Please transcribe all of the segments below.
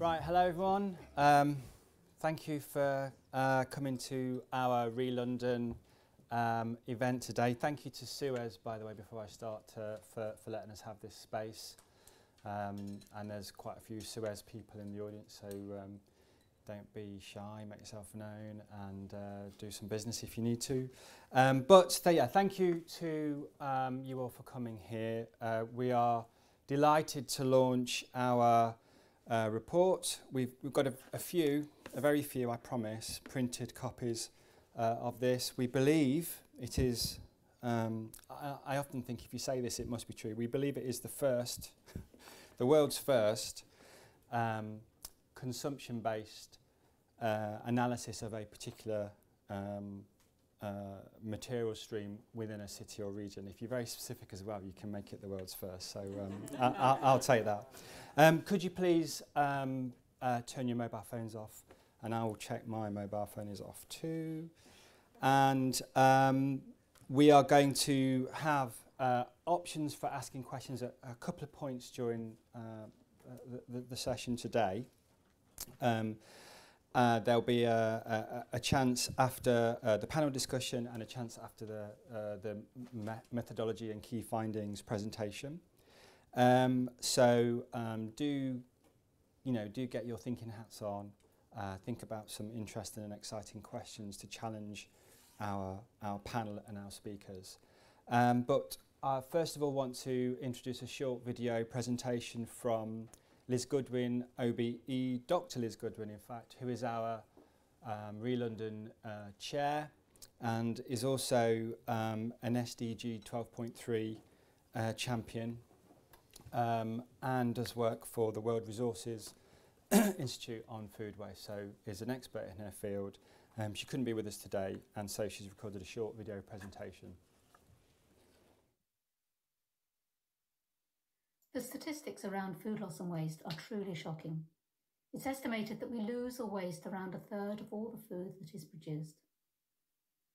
Right, hello everyone. Thank you for coming to our ReLondon event today. Thank you to SUEZ, by the way, before I start, for letting us have this space. And there's quite a few SUEZ people in the audience, so don't be shy, make yourself known, and do some business if you need to. Yeah, thank you to you all for coming here. We are delighted to launch our report. We've got a very few, I promise, printed copies of this. We believe it is, I often think if you say this, it must be true. We believe it is the first, the world's first consumption-based analysis of a particular material stream within a city or region. If you're very specific as well, you can make it the world's first. So I'll take that. Could you please turn your mobile phones off, and I will check my mobile phone is off too. And we are going to have options for asking questions at a couple of points during the session today. There'll be a chance after the panel discussion and a chance after the methodology and key findings presentation. Do get your thinking hats on. Think about some interesting and exciting questions to challenge our panel and our speakers. But I first of all want to introduce a short video presentation from Liz Goodwin, OBE, Dr. Liz Goodwin, in fact, who is our ReLondon chair and is also an SDG 12.3 champion and does work for the World Resources Institute on food waste, so is an expert in her field. She couldn't be with us today, and so she's recorded a short video presentation. The statistics around food loss and waste are truly shocking. It's estimated that we lose or waste around a third of all the food that is produced.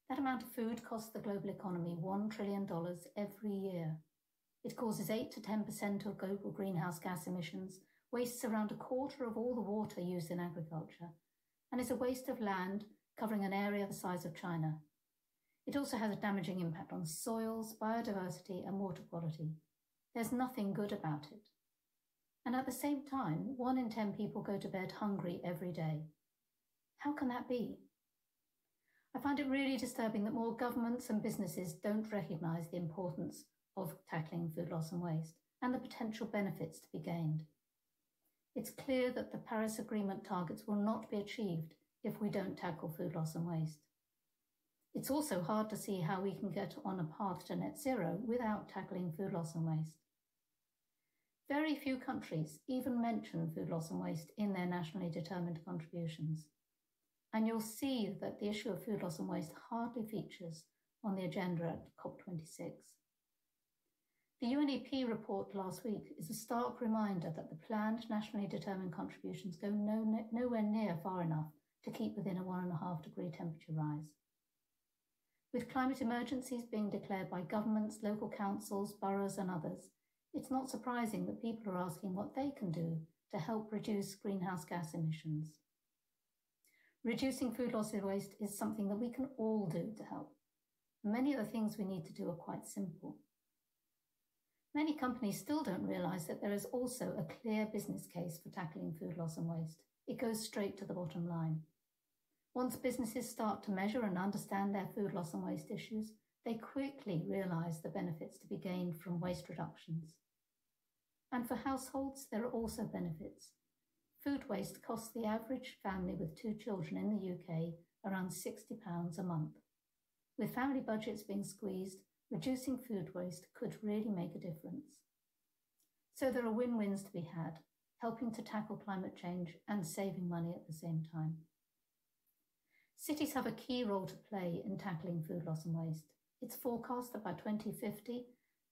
That amount of food costs the global economy $1 trillion every year. It causes 8 to 10% of global greenhouse gas emissions, wastes around a quarter of all the water used in agriculture, and is a waste of land covering an area the size of China. It also has a damaging impact on soils, biodiversity, and water quality. There's nothing good about it. And at the same time, 1 in 10 people go to bed hungry every day. How can that be? I find it really disturbing that more governments and businesses don't recognise the importance of tackling food loss and waste and the potential benefits to be gained. It's clear that the Paris Agreement targets will not be achieved if we don't tackle food loss and waste. It's also hard to see how we can get on a path to net zero without tackling food loss and waste. Very few countries even mention food loss and waste in their nationally determined contributions. And you'll see that the issue of food loss and waste hardly features on the agenda at COP26. The UNEP report last week is a stark reminder that the planned nationally determined contributions go nowhere near far enough to keep within a 1.5 degree temperature rise. With climate emergencies being declared by governments, local councils, boroughs and others, it's not surprising that people are asking what they can do to help reduce greenhouse gas emissions. Reducing food loss and waste is something that we can all do to help. Many of the things we need to do are quite simple. Many companies still don't realise that there is also a clear business case for tackling food loss and waste. It goes straight to the bottom line. Once businesses start to measure and understand their food loss and waste issues, they quickly realise the benefits to be gained from waste reductions. And for households, there are also benefits. Food waste costs the average family with 2 children in the UK around £60 a month. With family budgets being squeezed, reducing food waste could really make a difference. So there are win-wins to be had, helping to tackle climate change and saving money at the same time. Cities have a key role to play in tackling food loss and waste. It's forecast that by 2050,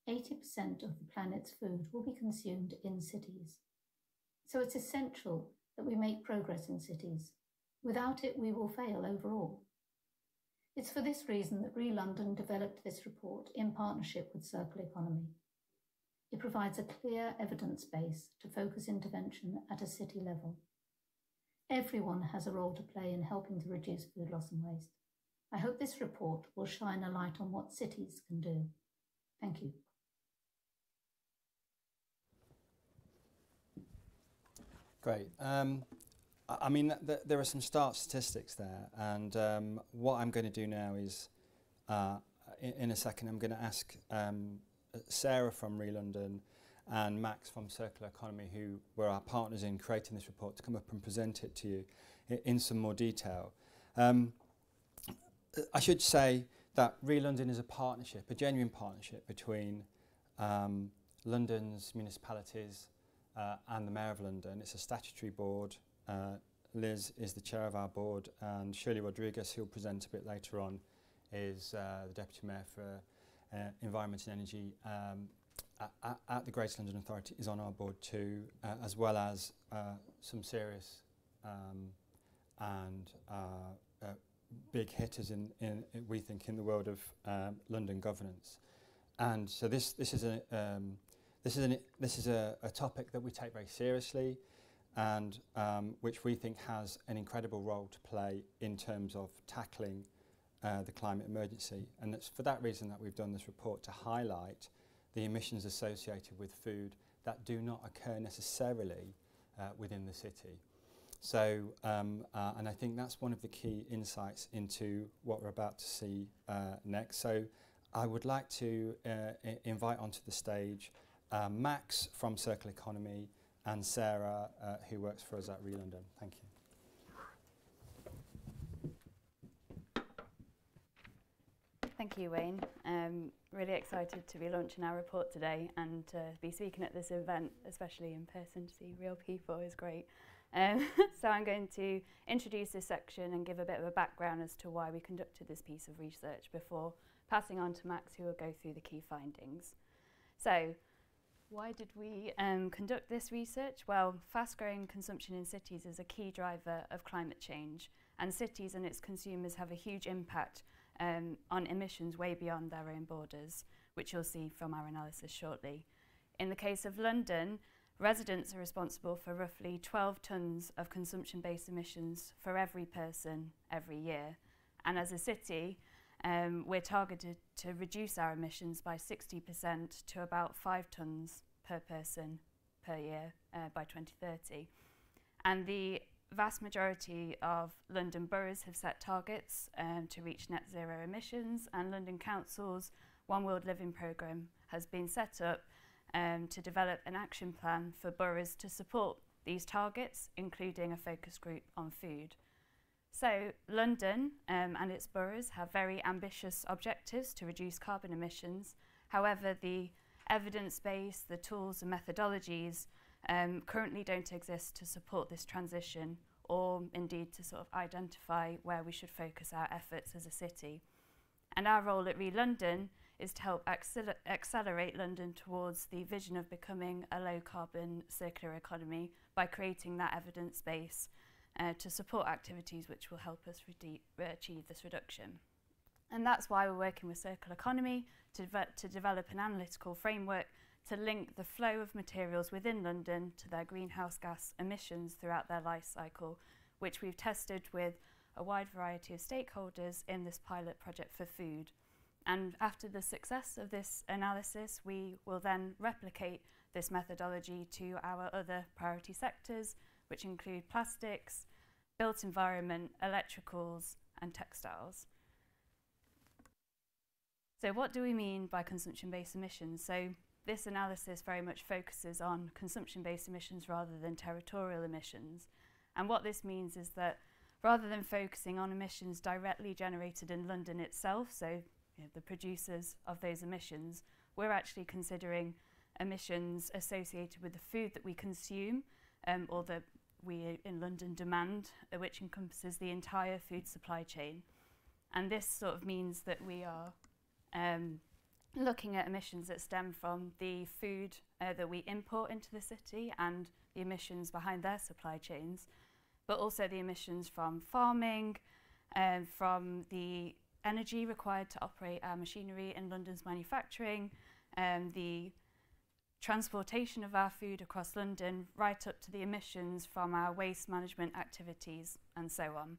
80% of the planet's food will be consumed in cities. So it's essential that we make progress in cities. Without it, we will fail overall. It's for this reason that ReLondon developed this report in partnership with Circular Economy. It provides a clear evidence base to focus intervention at a city level. Everyone has a role to play in helping to reduce food loss and waste. I hope this report will shine a light on what cities can do. Thank you. Great. I mean, there are some stark statistics there, and what I'm going to do now is, in a second, I'm going to ask Sarah from ReLondon and Max from Circular Economy, who were our partners in creating this report, to come up and present it to you in some more detail. I should say that ReLondon is a partnership, a genuine partnership between London's municipalities and the Mayor of London. It's a statutory board. Liz is the chair of our board, and Shirley Rodriguez, who will present a bit later on, is the Deputy Mayor for Environment and Energy at the Greater London Authority, is on our board too, as well as some serious and big hitters in we think in the world of London governance. And so this is a topic that we take very seriously, and which we think has an incredible role to play in terms of tackling the climate emergency. And it's for that reason that we've done this report, to highlight the emissions associated with food that do not occur necessarily within the city. So, and I think that's one of the key insights into what we're about to see next. So I would like to invite onto the stage Max from Circular Economy and Sarah, who works for us at ReLondon. Thank you. Thank you, Wayne. Really excited to be launching our report today and to be speaking at this event, especially in person. To see real people is great. So I'm going to introduce this section and give a bit of a background as to why we conducted this piece of research before passing on to Max, who will go through the key findings. So, why did we conduct this research? Well, fast-growing consumption in cities is a key driver of climate change, and cities and its consumers have a huge impact on emissions way beyond their own borders, which you'll see from our analysis shortly. In the case of London, residents are responsible for roughly 12 tonnes of consumption-based emissions for every person every year. And as a city, we're targeted to reduce our emissions by 60% to about 5 tonnes per person per year by 2030. And the vast majority of London boroughs have set targets to reach net zero emissions, and London Council's One World Living programme has been set up to develop an action plan for boroughs to support these targets, including a focus group on food. So London and its boroughs have very ambitious objectives to reduce carbon emissions. However, the evidence base, the tools and methodologies currently don't exist to support this transition, or indeed to sort of identify where we should focus our efforts as a city. And our role at ReLondon is to help accelerate London towards the vision of becoming a low-carbon circular economy by creating that evidence base to support activities which will help us achieve this reduction. And that's why we're working with Circular Economy to develop an analytical framework to link the flow of materials within London to their greenhouse gas emissions throughout their life cycle, which we've tested with a wide variety of stakeholders in this pilot project for food. And after the success of this analysis, we will then replicate this methodology to our other priority sectors, which include plastics, built environment, electricals, and textiles. So what do we mean by consumption-based emissions? So this analysis very much focuses on consumption-based emissions rather than territorial emissions. And what this means is that rather than focusing on emissions directly generated in London itself, so the producers of those emissions, we're actually considering emissions associated with the food that we consume or that we in London demand, which encompasses the entire food supply chain. And this sort of means that we are looking at emissions that stem from the food that we import into the city and the emissions behind their supply chains, but also the emissions from farming, from the energy required to operate our machinery in London's manufacturing, the transportation of our food across London, right up to the emissions from our waste management activities and so on.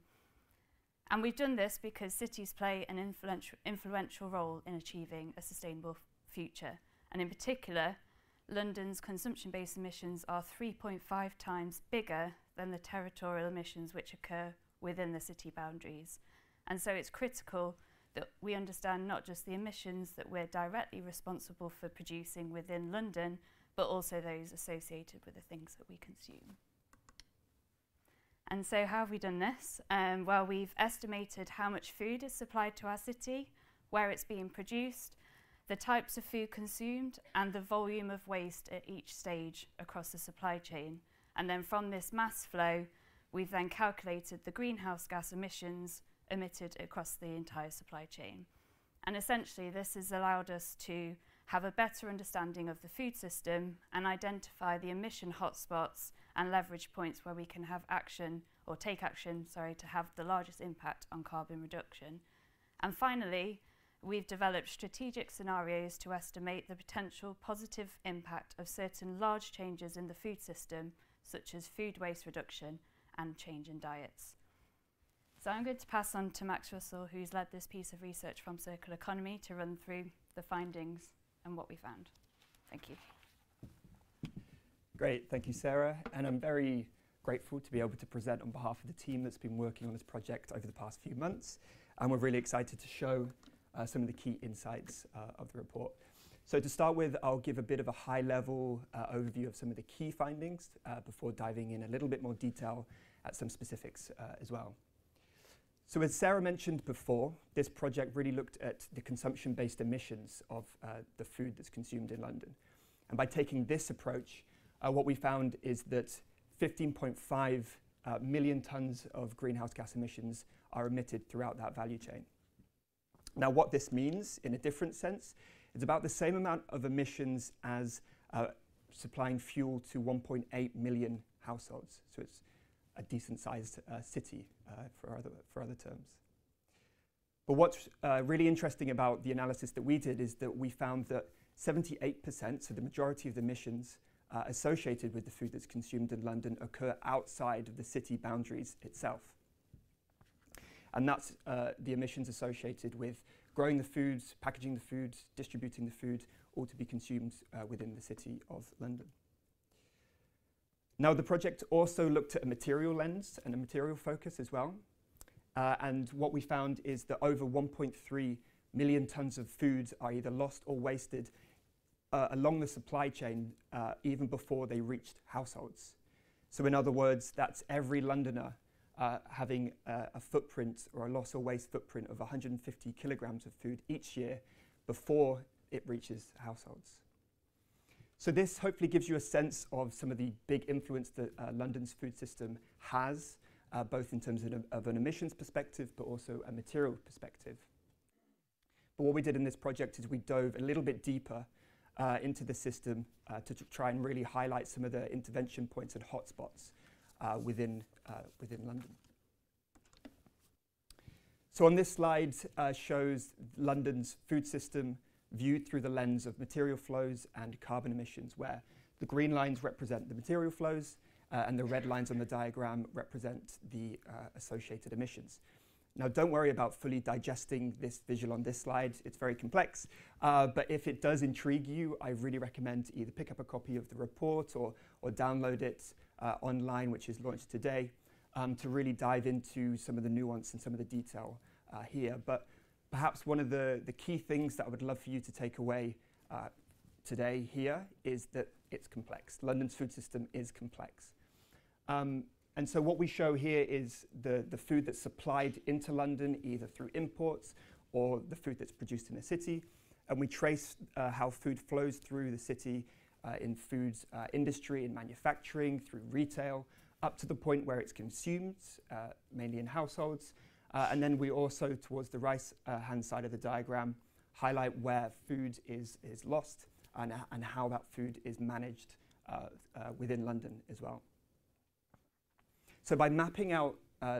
And we've done this because cities play an influential role in achieving a sustainable future. And in particular, London's consumption-based emissions are 3.5 times bigger than the territorial emissions which occur within the city boundaries. And so it's critical that we understand not just the emissions that we're directly responsible for producing within London, but also those associated with the things that we consume. And so how have we done this? Well, we've estimated how much food is supplied to our city, where it's being produced, the types of food consumed, and the volume of waste at each stage across the supply chain. And then from this mass flow, we've then calculated the greenhouse gas emissions emitted across the entire supply chain. And essentially, this has allowed us to have a better understanding of the food system and identify the emission hotspots and leverage points where we can have action, or take action, to have the largest impact on carbon reduction. And finally, we've developed strategic scenarios to estimate the potential positive impact of certain large changes in the food system, such as food waste reduction and change in diets. So I'm going to pass on to Max Russell, who's led this piece of research from Circular Economy, to run through the findings and what we found. Thank you. Great, thank you, Sarah. And I'm very grateful to be able to present on behalf of the team that's been working on this project over the past few months. And we're really excited to show some of the key insights of the report. So to start with, I'll give a bit of a high-level overview of some of the key findings before diving in a little bit more detail at some specifics as well. So as Sarah mentioned before, this project really looked at the consumption-based emissions of the food that's consumed in London. And by taking this approach, what we found is that 15.5 million tonnes of greenhouse gas emissions are emitted throughout that value chain. Now, what this means, in a different sense, is about the same amount of emissions as supplying fuel to 1.8 million households. So it's a decent-sized city for other terms. But what's really interesting about the analysis that we did is that we found that 78%, so the majority of the emissions associated with the food that's consumed in London, occur outside of the city boundaries itself. And that's the emissions associated with growing the foods, packaging the food, distributing the food, all to be consumed within the city of London. Now, the project also looked at a material lens and a material focus as well. And what we found is that over 1.3 million tonnes of food are either lost or wasted along the supply chain even before they reached households. So in other words, that's every Londoner having a footprint or a loss or waste footprint of 150 kilograms of food each year before it reaches households. So this hopefully gives you a sense of some of the big influence that London's food system has, both in terms of an emissions perspective, but also a material perspective. But what we did in this project is we dove a little bit deeper into the system to try and really highlight some of the intervention points and hotspots within London. So on this slide shows London's food system viewed through the lens of material flows and carbon emissions, where the green lines represent the material flows and the red lines on the diagram represent the associated emissions. Now, don't worry about fully digesting this visual on this slide. It's very complex, but if it does intrigue you, I really recommend to either pick up a copy of the report or download it online, which is launched today, to really dive into some of the nuance and some of the detail here. But perhaps one of the key things that I would love for you to take away today here is that it's complex. London's food system is complex. And so what we show here is the food that's supplied into London, either through imports or the food that's produced in the city. And we trace how food flows through the city in foods industry and manufacturing, through retail, up to the point where it's consumed, mainly in households. And then we also, towards the right-hand side of the diagram, highlight where food is lost and how that food is managed within London as well. So by mapping out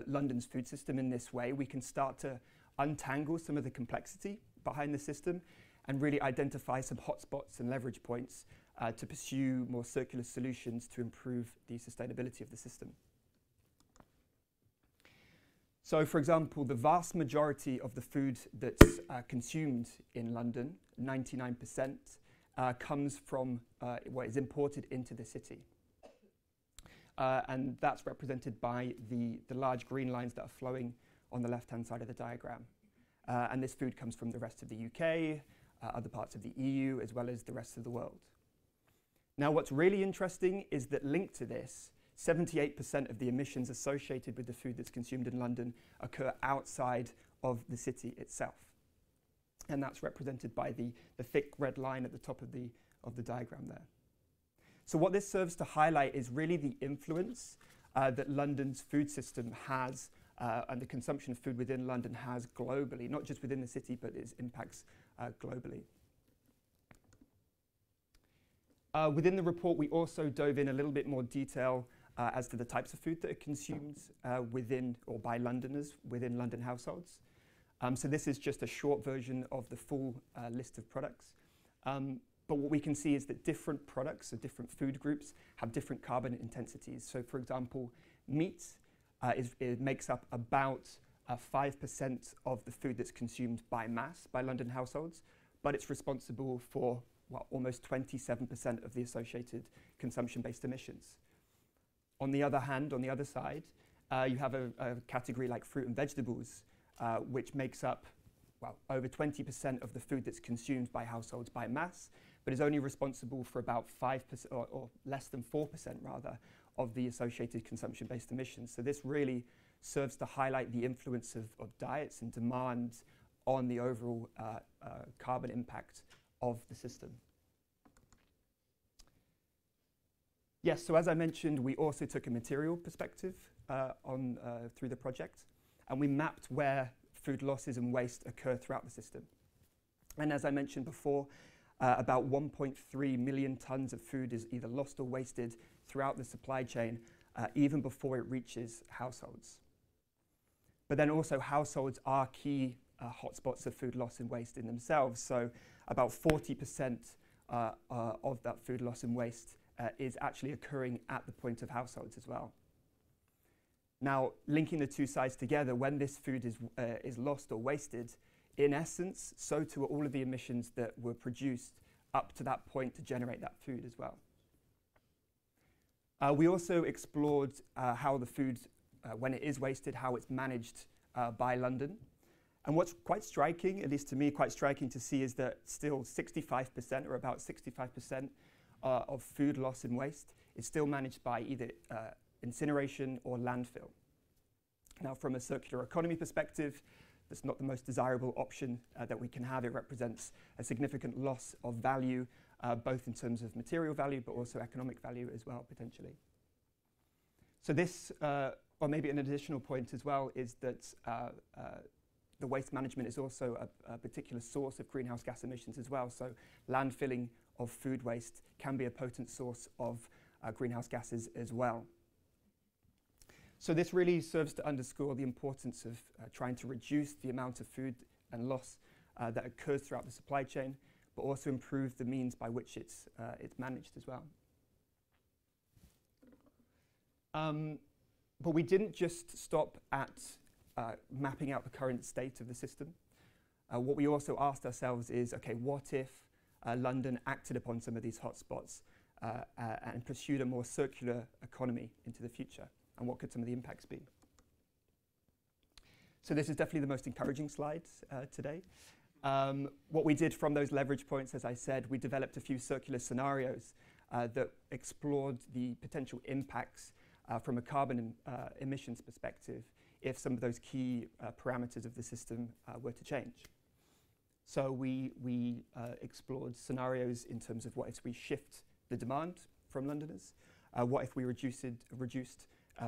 London's food system in this way, we can start to untangle some of the complexity behind the system and really identify some hotspots and leverage points to pursue more circular solutions to improve the sustainability of the system. So, for example, the vast majority of the food that's consumed in London, 99%, comes from what is imported into the city. And that's represented by the large green lines that are flowing on the left-hand side of the diagram. And this food comes from the rest of the UK, other parts of the EU, as well as the rest of the world. Now, what's really interesting is that linked to this, 78% of the emissions associated with the food that's consumed in London occur outside of the city itself. And that's represented by the thick red line at the top of the diagram there. So what this serves to highlight is really the influence that London's food system has and the consumption of food within London has globally, not just within the city, but its impacts globally. Within the report, we also dove in a little bit more detail as to the types of food that are consumed within or by Londoners within London households. So this is just a short version of the full list of products. But what we can see is that different products or different food groups have different carbon intensities. So for example, meat it makes up about 5% of the food that's consumed by mass by London households, but it's responsible for almost 27% of the associated consumption-based emissions. On the other hand, on the other side, you have a category like fruit and vegetables, which makes up over 20% of the food that's consumed by households by mass, but is only responsible for about 5% or less than 4% rather of the associated consumption-based emissions. So this really serves to highlight the influence of diets and demand on the overall carbon impact of the system. Yes, so as I mentioned, we also took a material perspective through the project, and we mapped where food losses and waste occur throughout the system. And as I mentioned before, about 1.3 million tons of food is either lost or wasted throughout the supply chain, even before it reaches households. But then also households are key hotspots of food loss and waste in themselves. So about 40% of that food loss and waste is actually occurring at the point of households as well. Now, linking the two sides together, when this food is lost or wasted, in essence, so too are all of the emissions that were produced up to that point to generate that food as well. We also explored how the food, when it is wasted, how it's managed by London. And what's quite striking, at least to me, quite striking to see is that still 65% or about 65% of food loss and waste is still managed by either incineration or landfill. Now, from a circular economy perspective, that's not the most desirable option that we can have. It represents a significant loss of value, both in terms of material value, but also economic value as well, potentially. So this, or maybe an additional point as well, is that the waste management is also a particular source of greenhouse gas emissions as well. So landfilling of food waste can be a potent source of greenhouse gases as well. So this really serves to underscore the importance of trying to reduce the amount of food and loss that occurs throughout the supply chain, but also improve the means by which it's managed as well. But we didn't just stop at mapping out the current state of the system. What we also asked ourselves is, okay, what if London acted upon some of these hotspots and pursued a more circular economy into the future? And what could some of the impacts be? So this is definitely the most encouraging slide today. What we did from those leverage points, as I said, we developed a few circular scenarios that explored the potential impacts from a carbon emissions perspective if some of those key parameters of the system were to change. So we explored scenarios in terms of what if we shift the demand from Londoners, what if we reduced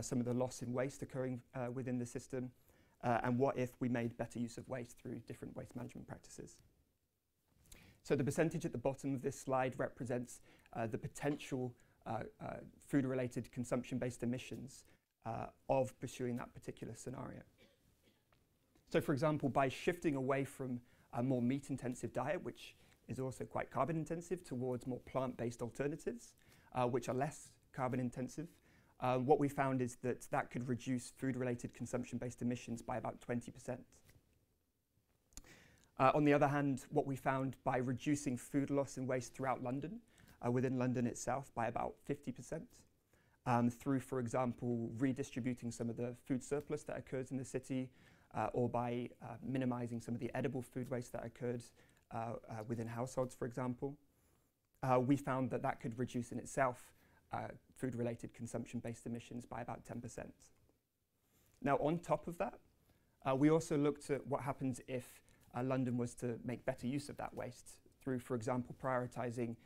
some of the loss in waste occurring within the system, and what if we made better use of waste through different waste management practices. So the percentage at the bottom of this slide represents the potential food-related consumption-based emissions of pursuing that particular scenario. So for example, by shifting away from a more meat-intensive diet, which is also quite carbon intensive towards more plant-based alternatives, which are less carbon intensive. What we found is that that could reduce food-related consumption-based emissions by about 20%. On the other hand, what we found by reducing food loss and waste throughout London, within London itself, by about 50%, through, for example, redistributing some of the food surplus that occurs in the city, or by minimizing some of the edible food waste that occurred within households, for example, we found that that could reduce in itself food-related consumption-based emissions by about 10%. Now, on top of that, we also looked at what happens if London was to make better use of that waste through, for example, prioritizing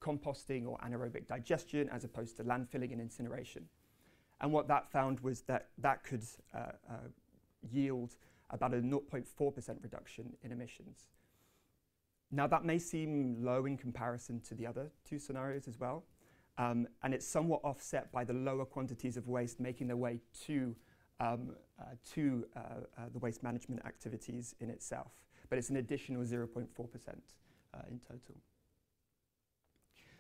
composting or anaerobic digestion as opposed to landfilling and incineration. And what that found was that that could yield about a 0.4% reduction in emissions. Now, that may seem low in comparison to the other two scenarios as well, and it's somewhat offset by the lower quantities of waste making their way to the waste management activities in itself, but it's an additional 0.4% in total.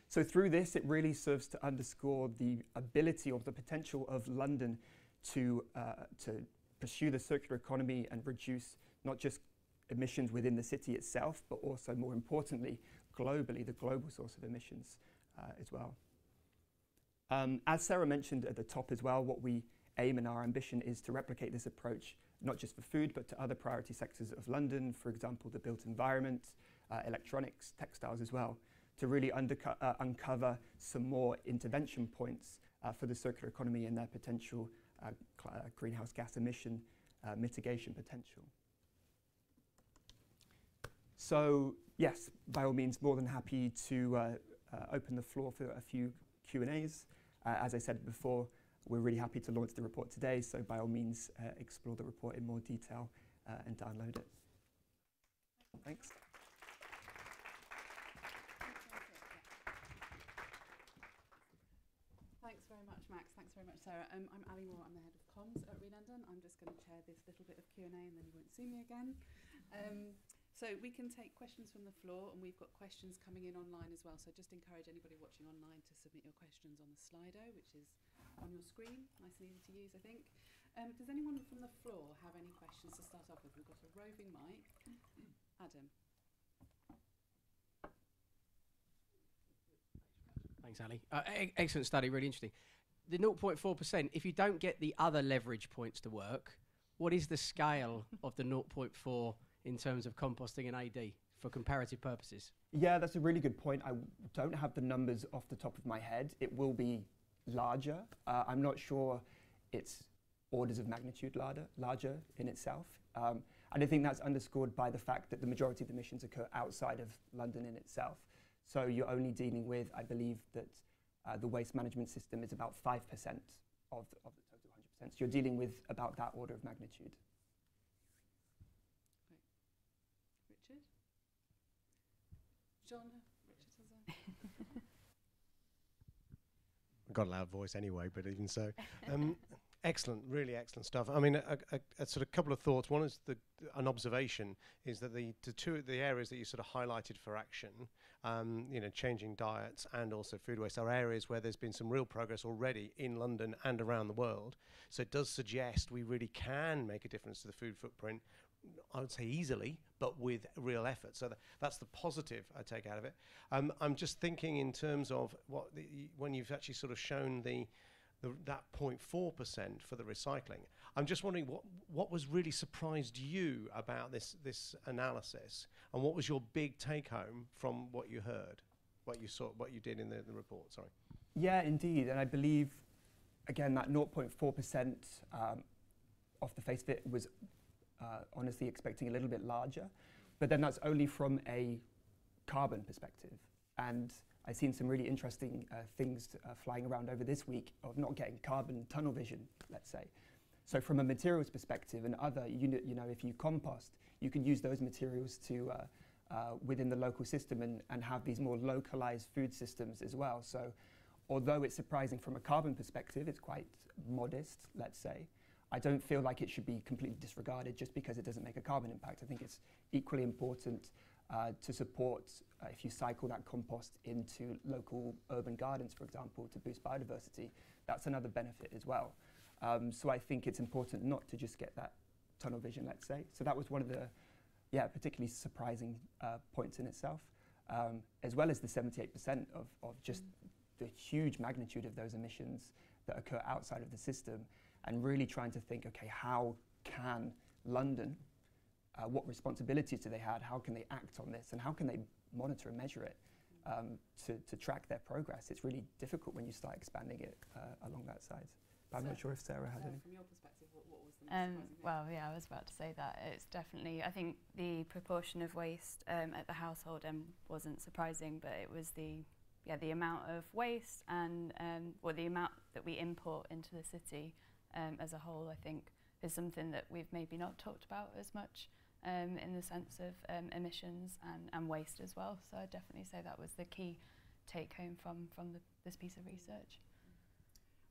So through this, it really serves to underscore the ability or the potential of London to pursue the circular economy and reduce not just emissions within the city itself, but also, more importantly, globally, the global source of emissions as well. As Sarah mentioned at the top as well, what we aim and our ambition is to replicate this approach not just for food, but to other priority sectors of London, for example, the built environment, electronics, textiles as well, to really uncover some more intervention points for the circular economy and their potential greenhouse gas emission mitigation potential. So yes, by all means, more than happy to open the floor for a few Q&As. As I said before, we're really happy to launch the report today, so by all means, explore the report in more detail and download it. Thanks. Thanks very much, Max. Thanks very much, Sarah. I'm Ali Moore. I'm the head of comms at ReLondon. I'm just going to chair this little bit of Q&A and then you won't see me again. So we can take questions from the floor, and we've got questions coming in online as well. So just encourage anybody watching online to submit your questions on the Slido, which is on your screen. Nice and easy to use, I think. Does anyone from the floor have any questions to start off with? We've got a roving mic. Adam. Thanks, Ali. Excellent study, really interesting. The 0.4%, if you don't get the other leverage points to work, what is the scale of the 0.4 in terms of composting and AD for comparative purposes? Yeah, that's a really good point. I don't have the numbers off the top of my head. It will be larger. I'm not sure it's orders of magnitude larger in itself. And I think that's underscored by the fact that the majority of the emissions occur outside of London in itself. So you're only dealing with, I believe that the waste management system is about 5% of the total 100%. So you're dealing with about that order of magnitude. Richard? John? Richard has a... I've got a loud voice anyway, but even so. Excellent, really excellent stuff. I mean, a sort of couple of thoughts. One is an observation is that the areas that you sort of highlighted for action, you know, changing diets and also food waste, are areas where there's been some real progress already in London and around the world. So it does suggest we really can make a difference to the food footprint, I would say easily, but with real effort. So that's the positive I take out of it. I'm just thinking in terms of when you've actually sort of shown that 0.4% for the recycling. I'm just wondering what was really surprised you about this analysis, and what was your big take home from what you heard, what you saw, what you did in the report? Sorry. Yeah, indeed, and I believe again that 0.4% off the face of it was honestly expecting a little bit larger, but then that's only from a carbon perspective. And I've seen some really interesting things flying around over this week of not getting carbon tunnel vision, let's say. So from a materials perspective and other, you know, if you compost, you can use those materials to within the local system and have these more localized food systems as well. So although it's surprising from a carbon perspective, it's quite modest, let's say. I don't feel like it should be completely disregarded just because it doesn't make a carbon impact. I think it's equally important to support if you cycle that compost into local urban gardens, for example, to boost biodiversity. That's another benefit as well. So I think it's important not to just get that tunnel vision, let's say. So that was one of the, particularly surprising points in itself, as well as the 78% of just the huge magnitude of those emissions that occur outside of the system, and really trying to think, okay, how can London, what responsibilities do they have, how can they act on this, and how can they monitor and measure it to track their progress? It's really difficult when you start expanding it along that side. But I'm not sure if Sarah has any. From your perspective, what was the most surprising thing? Well, yeah, I was about to say that. It's definitely, I think the proportion of waste at the household wasn't surprising, but it was the amount of waste and the amount that we import into the city as a whole, I think, is something that we've maybe not talked about as much in the sense of emissions and waste as well. So I'd definitely say that was the key take home from this piece of research.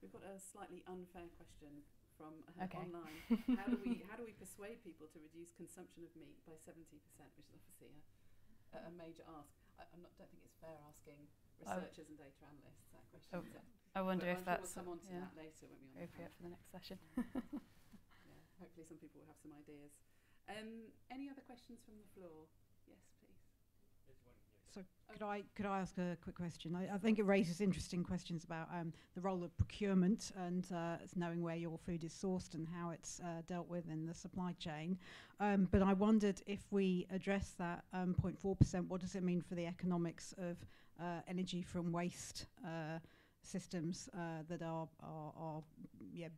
We've got a slightly unfair question from Okay. online. How do we persuade people to reduce consumption of meat by 70%, which is obviously a major ask. I don't think it's fair asking researchers and data analysts that question. I wonder if I'm that's sure we'll come on to that later when we on appropriate for the next session. Hopefully some people will have some ideas. Any other questions from the floor? Yes, please. So could I ask a quick question? I think it raises interesting questions about the role of procurement and knowing where your food is sourced and how it's dealt with in the supply chain. But I wondered if we address that 0.4%, what does it mean for the economics of energy from waste systems that are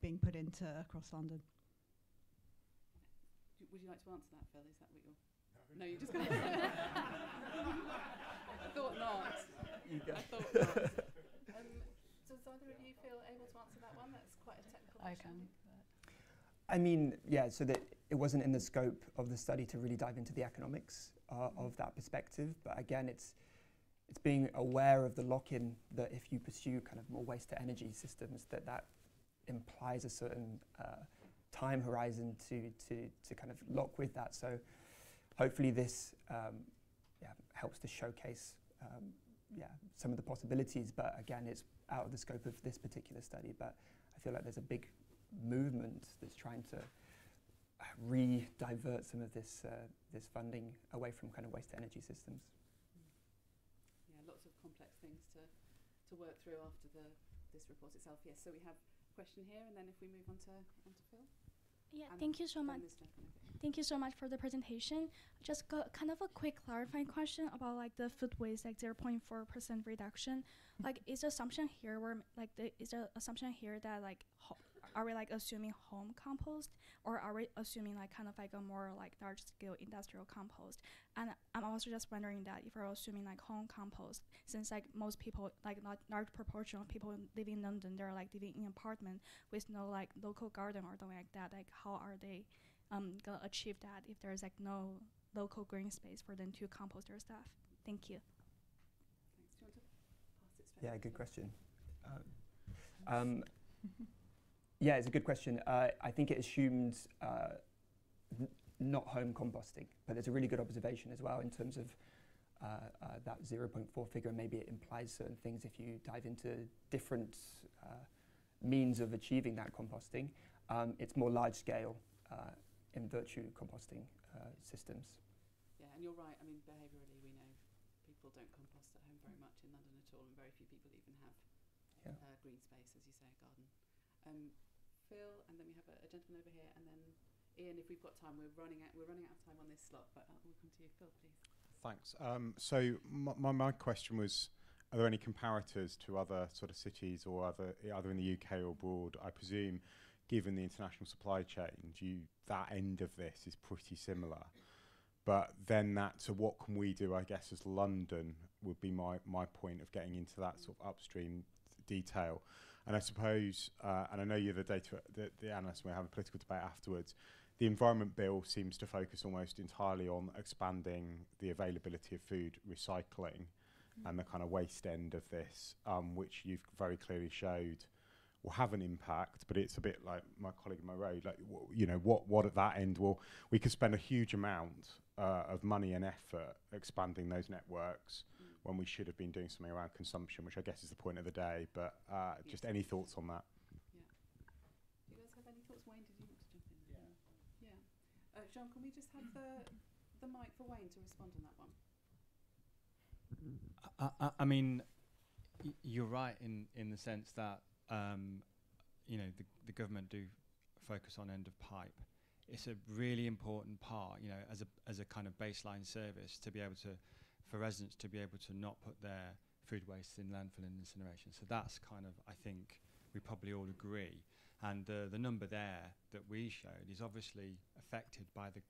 being put into across London? Would you like to answer that, Phil? Is that what you're... No, you're just going to... I thought not. I thought not. Does either of you feel able to answer that one? That's quite a technical question. I can. I mean, so that it wasn't in the scope of the study to really dive into the economics of that perspective. But again, it's being aware of the lock-in, that if you pursue kind of more waste to energy systems, that implies a certain time horizon to kind of lock with that. So hopefully this helps to showcase some of the possibilities, but again, it's out of the scope of this particular study. But I feel like there's a big movement that's trying to re-divert some of this funding away from kind of waste to energy systems. Yeah, lots of complex things to work through after this report itself. Yes, so we have a question here, and then if we move on to Phil. Yeah, thank you so much. Thank you so much for the presentation. Just got kind of a quick clarifying question about like the food waste, like 0.4% reduction. Like, is the assumption here that like are we like assuming home compost, or are we assuming like kind of like a more like large scale industrial compost? And I'm also just wondering that if we're assuming like home compost, since like most people, like not large proportion of people living in London, they're like living in an apartment with no like local garden or something like that. Like, how are they gonna achieve that if there's like no local green space for them to compost their stuff? Thank you. Thanks. Do you want to pass it straight? Yeah, good question. Yeah, it's a good question. I think it assumed not home composting, but there's a really good observation as well in terms of that 0.4 figure. Maybe it implies certain things if you dive into different means of achieving that composting. It's more large scale in virtue composting systems. Yeah, and you're right. I mean, behaviourally, we know people don't compost at home very much in London at all, and very few people even have green space, as you say, a garden. Phil, and then we have a gentleman over here, and then Ian, if we've got time. We're running out of time on this slot, but we'll come to you. Phil, please. Thanks. So my question was, are there any comparators to other sort of cities or either in the UK or abroad? I presume, given the international supply chain, that end of this is pretty similar. But then so what can we do, I guess, as London would be my point of getting into that sort of upstream detail. And I suppose, and I know you're the analyst, and we're having a political debate afterwards, the Environment Bill seems to focus almost entirely on expanding the availability of food recycling and the kind of waste end of this, which you've very clearly showed will have an impact, but it's a bit like my colleague in my road, like, what at that end, well, we could spend a huge amount of money and effort expanding those networks when we should have been doing something around consumption, which I guess is the point of the day. But just any thoughts on that? Yeah. Do you guys have any thoughts? Wayne, did you want to jump in? Yeah. John, can we just have the mic for Wayne to respond on that one? I mean, you're right in the sense that you know, the government do focus on end of pipe. It's a really important part, you know, as a kind of baseline service to be able to, for residents to be able to not put their food waste in landfill and incineration. So that's kind of, I think, we probably all agree. And the number there that we showed is obviously affected by the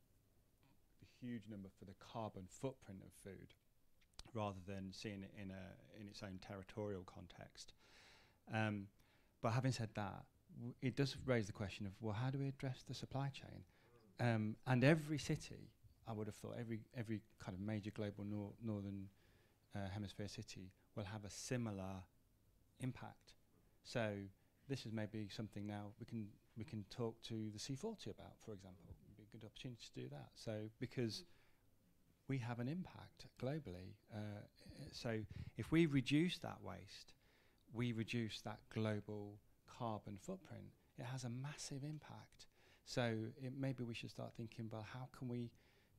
huge number for the carbon footprint of food, rather than seeing it in its own territorial context. But having said that, it does raise the question of, well, how do we address the supply chain? And every city, I would have thought, every kind of major global northern hemisphere city will have a similar impact. So this is maybe something now we can talk to the C40 about, for example. It'd be a good opportunity to do that. So because we have an impact globally. So if we reduce that waste, we reduce that global carbon footprint. It has a massive impact. So maybe we should start thinking, well, how can we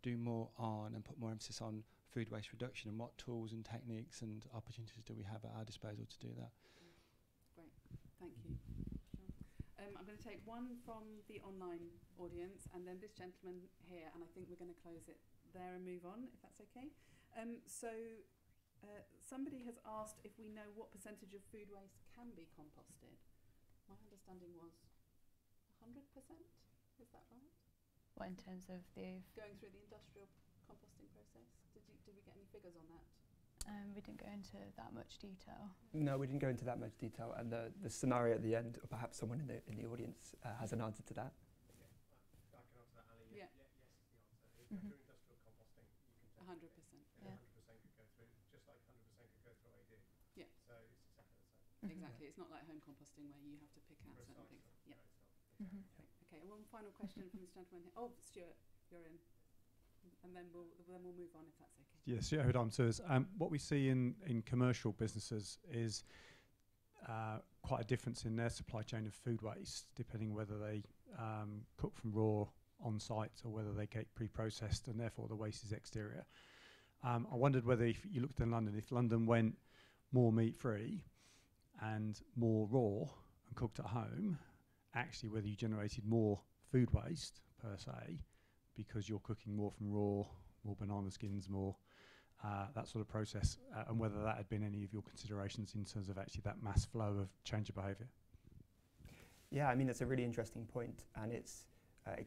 do more on and put more emphasis on food waste reduction, and what tools and techniques and opportunities do we have at our disposal to do that? Great, thank you. I'm going to take one from the online audience and then this gentleman here, and I think we're going to close it there and move on, if that's okay. Somebody has asked if we know what percentage of food waste can be composted. My understanding was 100%, is that right? What, in terms of the... Going through the industrial composting process? Did we get any figures on that? We didn't go into that much detail. No, we didn't go into that much detail, and the scenario at the end, or perhaps someone in the audience has an answer to that. Okay, I can answer that, Ali. Yeah. Yes is the answer. If you're doing industrial composting, you can 100%. Yeah. 100% could go through, just like 100% could go through AD. Yeah. So it's exactly the same. Exactly. It's not like home composting where you have to pick out certain things. Yeah. No, it's not. Exactly. Okay. And one final question from this gentleman here. Oh, Stuart, you're in. And then we'll move on, if that's okay. Yes, yeah, I'm SUEZ. What we see in commercial businesses is quite a difference in their supply chain of food waste, depending whether they cook from raw on site or whether they get pre-processed, and therefore the waste is exterior. I wondered whether, if you looked in London, if London went more meat-free and more raw and cooked at home, actually whether you generated more food waste per se, because you're cooking more from raw, more banana skins, more that sort of process, and whether that had been any of your considerations in terms of actually that mass flow of change of behaviour. Yeah, I mean, it's a really interesting point, and it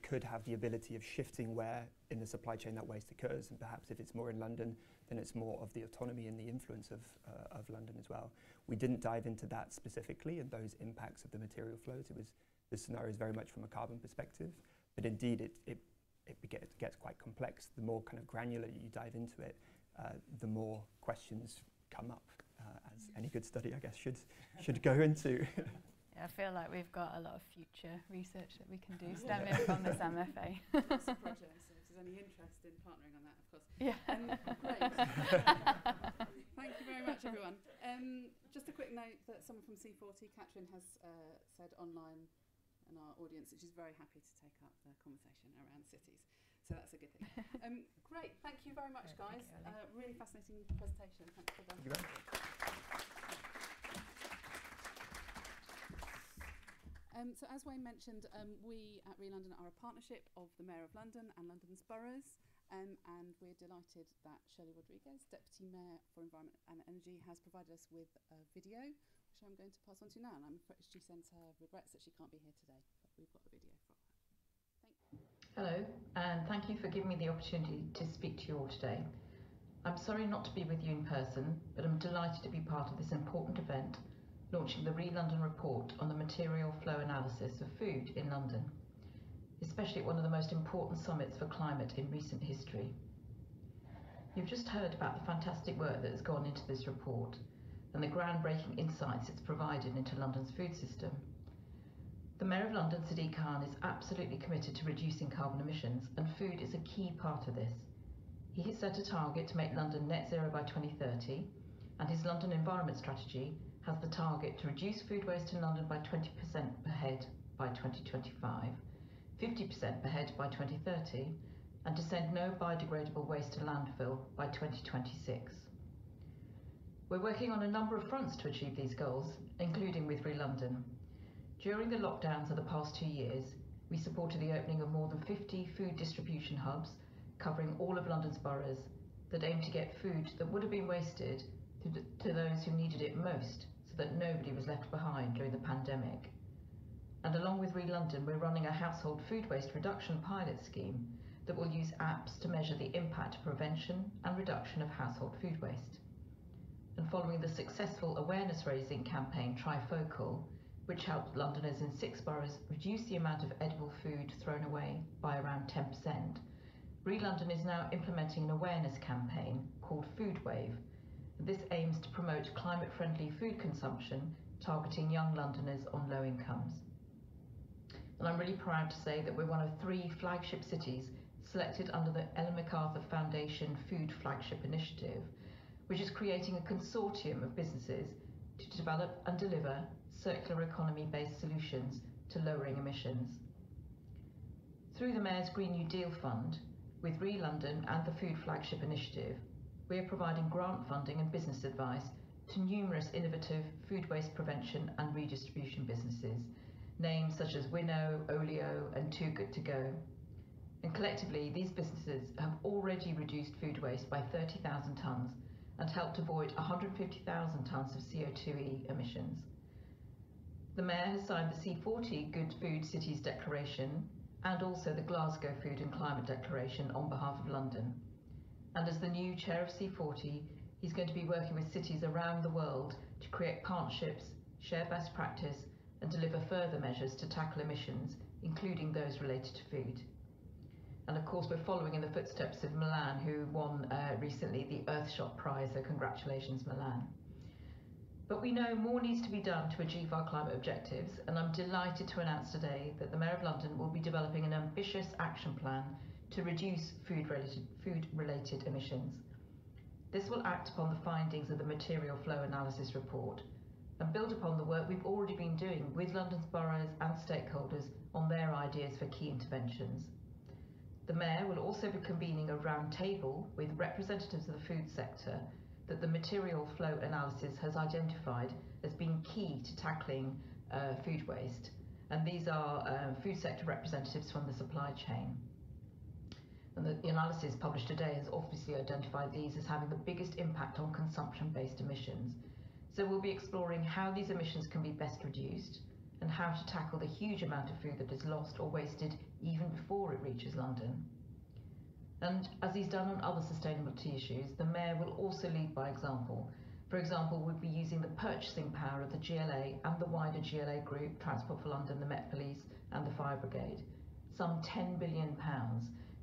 could have the ability of shifting where in the supply chain that waste occurs, and perhaps if it's more in London, then it's more of the autonomy and the influence of London as well. We didn't dive into that specifically and those impacts of the material flows. The scenario is very much from a carbon perspective, but indeed it gets quite complex. The more kind of granular you dive into it, the more questions come up, as any good study, I guess, should go into. Yeah, I feel like we've got a lot of future research that we can do stemming from this MFA. Awesome project, so if there's any interest in partnering on that, of course. Yeah. Great. Thank you very much, everyone. Just a quick note that someone from C40, Catherine, has said online in our audience that she's very happy to take up the conversation around cities. So that's a good thing. Great, thank you very much, guys. Really fascinating presentation. Thanks for that. Thank you very much. So as Wayne mentioned, we at ReLondon are a partnership of the Mayor of London and London's boroughs, and we're delighted that Shirley Rodriguez, Deputy Mayor for Environment and Energy, has provided us with a video, which I'm going to pass on to now, and I'm afraid she sends her regrets that she can't be here today, but we've got the video for her. Thank you. Hello, and thank you for giving me the opportunity to speak to you all today. I'm sorry not to be with you in person, but I'm delighted to be part of this important event, launching the ReLondon report on the material flow analysis of food in London, especially at one of the most important summits for climate in recent history. You've just heard about the fantastic work that has gone into this report and the groundbreaking insights it's provided into London's food system. The Mayor of London, Sadiq Khan, is absolutely committed to reducing carbon emissions, and food is a key part of this. He has set a target to make London net zero by 2030, and his London Environment Strategy has the target to reduce food waste in London by 20% per head by 2025, 50% per head by 2030, and to send no biodegradable waste to landfill by 2026. We're working on a number of fronts to achieve these goals, including with ReLondon. During the lockdowns of the past 2 years, we supported the opening of more than 50 food distribution hubs covering all of London's boroughs that aim to get food that would have been wasted to those who needed it most, so that nobody was left behind during the pandemic. And along with ReLondon, we're running a household food waste reduction pilot scheme that will use apps to measure the impact of prevention and reduction of household food waste. And following the successful awareness-raising campaign Trifocal, which helped Londoners in 6 boroughs reduce the amount of edible food thrown away by around 10%, ReLondon is now implementing an awareness campaign called Food Wave. This aims to promote climate-friendly food consumption, targeting young Londoners on low incomes. And I'm really proud to say that we're one of 3 flagship cities selected under the Ellen MacArthur Foundation Food Flagship Initiative, which is creating a consortium of businesses to develop and deliver circular economy-based solutions to lowering emissions. Through the Mayor's Green New Deal Fund, with ReLondon and the Food Flagship Initiative, we are providing grant funding and business advice to numerous innovative food waste prevention and redistribution businesses, names such as Winnow, Olio and Too Good To Go. And collectively, these businesses have already reduced food waste by 30,000 tonnes and helped avoid 150,000 tonnes of CO2e emissions. The Mayor has signed the C40 Good Food Cities Declaration and also the Glasgow Food and Climate Declaration on behalf of London. And as the new chair of C40, he's going to be working with cities around the world to create partnerships, share best practice, and deliver further measures to tackle emissions, including those related to food. And of course, we're following in the footsteps of Milan, who won recently the Earthshot Prize, so congratulations, Milan. But we know more needs to be done to achieve our climate objectives, and I'm delighted to announce today that the Mayor of London will be developing an ambitious action plan to reduce food-related emissions. This will act upon the findings of the Material Flow Analysis report and build upon the work we've already been doing with London's boroughs and stakeholders on their ideas for key interventions. The Mayor will also be convening a round table with representatives of the food sector that the Material Flow Analysis has identified as being key to tackling food waste. And these are food sector representatives from the supply chain. And the analysis published today has obviously identified these as having the biggest impact on consumption-based emissions. So we'll be exploring how these emissions can be best reduced and how to tackle the huge amount of food that is lost or wasted even before it reaches London. And as he's done on other sustainability issues, the Mayor will also lead by example. For example, we'll be using the purchasing power of the GLA and the wider GLA group, Transport for London, the Met Police and the Fire Brigade, some £10 billion,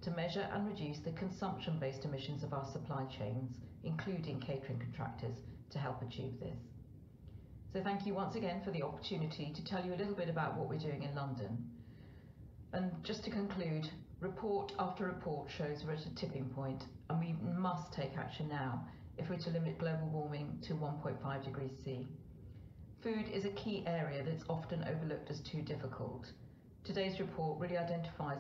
to measure and reduce the consumption-based emissions of our supply chains, including catering contractors, to help achieve this. So thank you once again for the opportunity to tell you a little bit about what we're doing in London. And just to conclude, report after report shows we're at a tipping point, and we must take action now if we're to limit global warming to 1.5 degrees C. Food is a key area that's often overlooked as too difficult. Today's report really identifies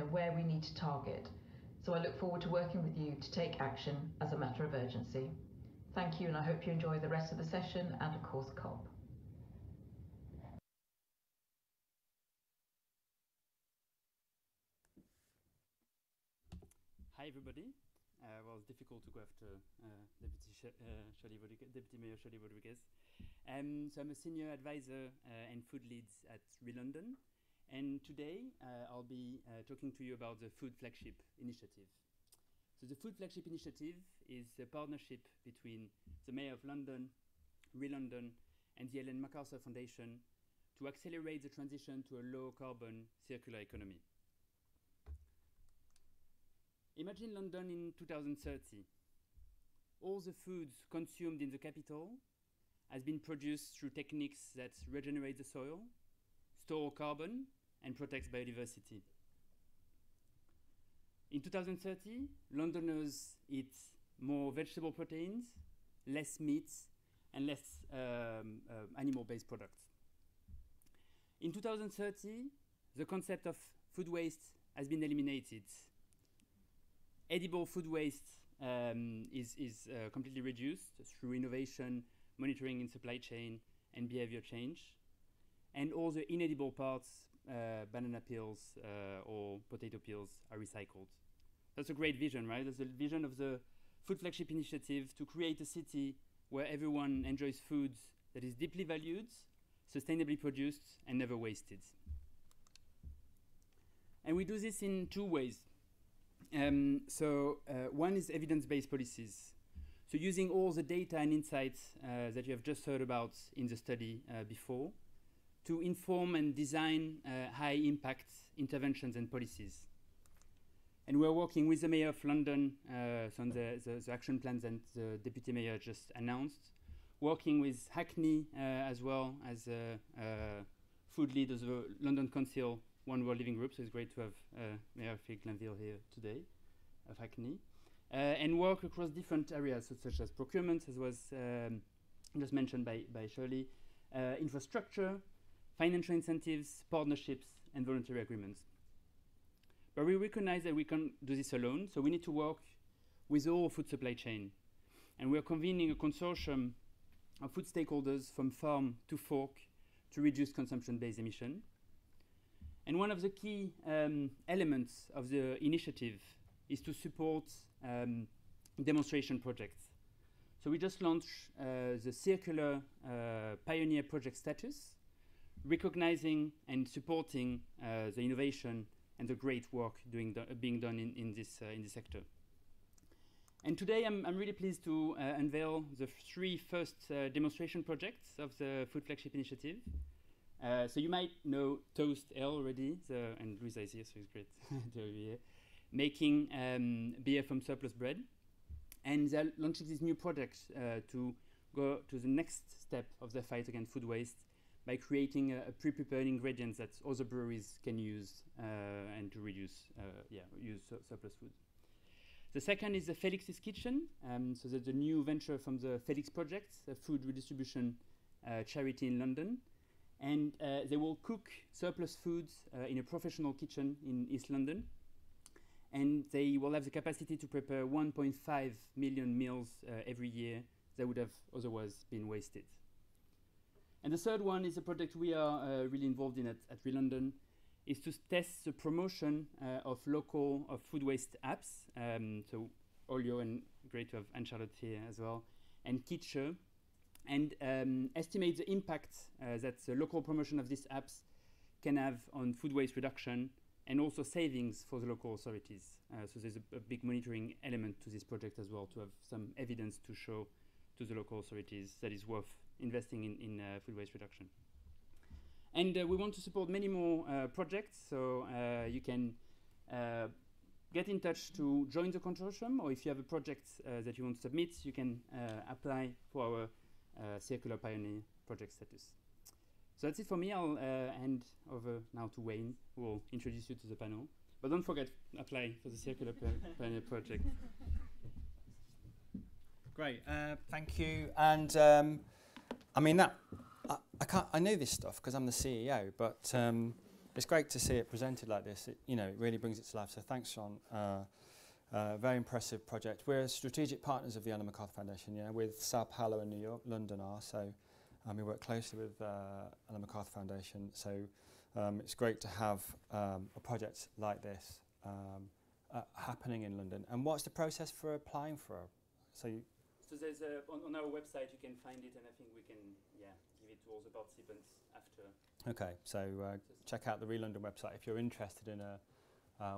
where we need to target, so I look forward to working with you to take action as a matter of urgency. Thank you, and I hope you enjoy the rest of the session and of course COP. Hi everybody. Well, it's difficult to go after Deputy Mayor Shirley Rodriguez. So I'm a senior advisor and food leads at ReLondon, and today I'll be talking to you about the Food Flagship Initiative. So the Food Flagship Initiative is a partnership between the Mayor of London, ReLondon, and the Ellen MacArthur Foundation to accelerate the transition to a low-carbon circular economy. Imagine London in 2030. All the foods consumed in the capital has been produced through techniques that regenerate the soil, store carbon, and protect biodiversity. In 2030, Londoners eat more vegetable proteins, less meats, and less animal-based products. In 2030, the concept of food waste has been eliminated. Edible food waste is completely reduced through innovation, monitoring in supply chain, and behavior change. And all the inedible parts, banana peels or potato peels, are recycled. That's a great vision, right? That's the vision of the Food Flagship initiative, to create a city where everyone enjoys food that is deeply valued, sustainably produced, and never wasted. And we do this in two ways. One is evidence-based policies. So using all the data and insights that you have just heard about in the study before, to inform and design high-impact interventions and policies. And we're working with the Mayor of London, on the action plans that the Deputy Mayor just announced, working with Hackney as well as food lead of the London Council One World Living Group. So it's great to have Mayor Phil Glanville here today of Hackney. And work across different areas, such as procurement, as was just mentioned by Shirley, infrastructure, financial incentives, partnerships, and voluntary agreements. But we recognize that we can't do this alone, so we need to work with the whole food supply chain. And we are convening a consortium of food stakeholders from farm to fork to reduce consumption-based emission. And one of the key elements of the initiative is to support demonstration projects. So we just launched the Circular Pioneer Project status, recognizing and supporting the innovation and the great work being done in this sector. And today I'm really pleased to unveil the three first demonstration projects of the Food Flagship initiative. So you might know Toast L already, and Luisa is here, so it's great to have you here, making beer from surplus bread. And they're launching this new project to go to the next step of the fight against food waste by creating a pre-prepared ingredients that other breweries can use and to reduce use surplus food. The second is the Felix's Kitchen. So that's a new venture from the Felix Project, a food redistribution charity in London. And they will cook surplus foods in a professional kitchen in East London. And they will have the capacity to prepare 1.5 million meals every year that would have otherwise been wasted. And the third one is a project we are really involved in at ReLondon, is to test the promotion of food waste apps. So Olio, and great to have Anne-Charlotte here as well, and Kitcher, and estimate the impact that the local promotion of these apps can have on food waste reduction and also savings for the local authorities. So there's a big monitoring element to this project as well, to have some evidence to show to the local authorities that is worth investing in food waste reduction. And we want to support many more projects, so you can get in touch to join the consortium, or if you have a project that you want to submit, you can apply for our Circular Pioneer project status. So that's it for me. I'll hand over now to Wayne, who will introduce you to the panel. But don't forget, apply for the Circular Pioneer project. Great, thank you. And I mean, I know this stuff because I'm the CEO, but it's great to see it presented like this. It really brings it to life. So thanks, Sean. Very impressive project. We're strategic partners of the Ellen MacArthur Foundation, with Sao Paulo and New York, London are. So we work closely with Ellen MacArthur Foundation. So it's great to have a project like this happening in London. And what's the process for applying for it? So there's on our website you can find it, and I think we can give it to all the participants after. Okay, so check out the ReLondon website if you're interested in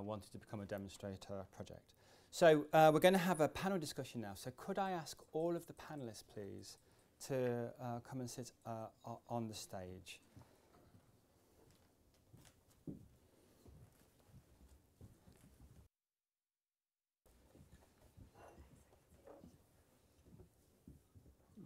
wanting to become a demonstrator project. So we're going to have a panel discussion now. So could I ask all of the panelists, please, to come and sit on the stage?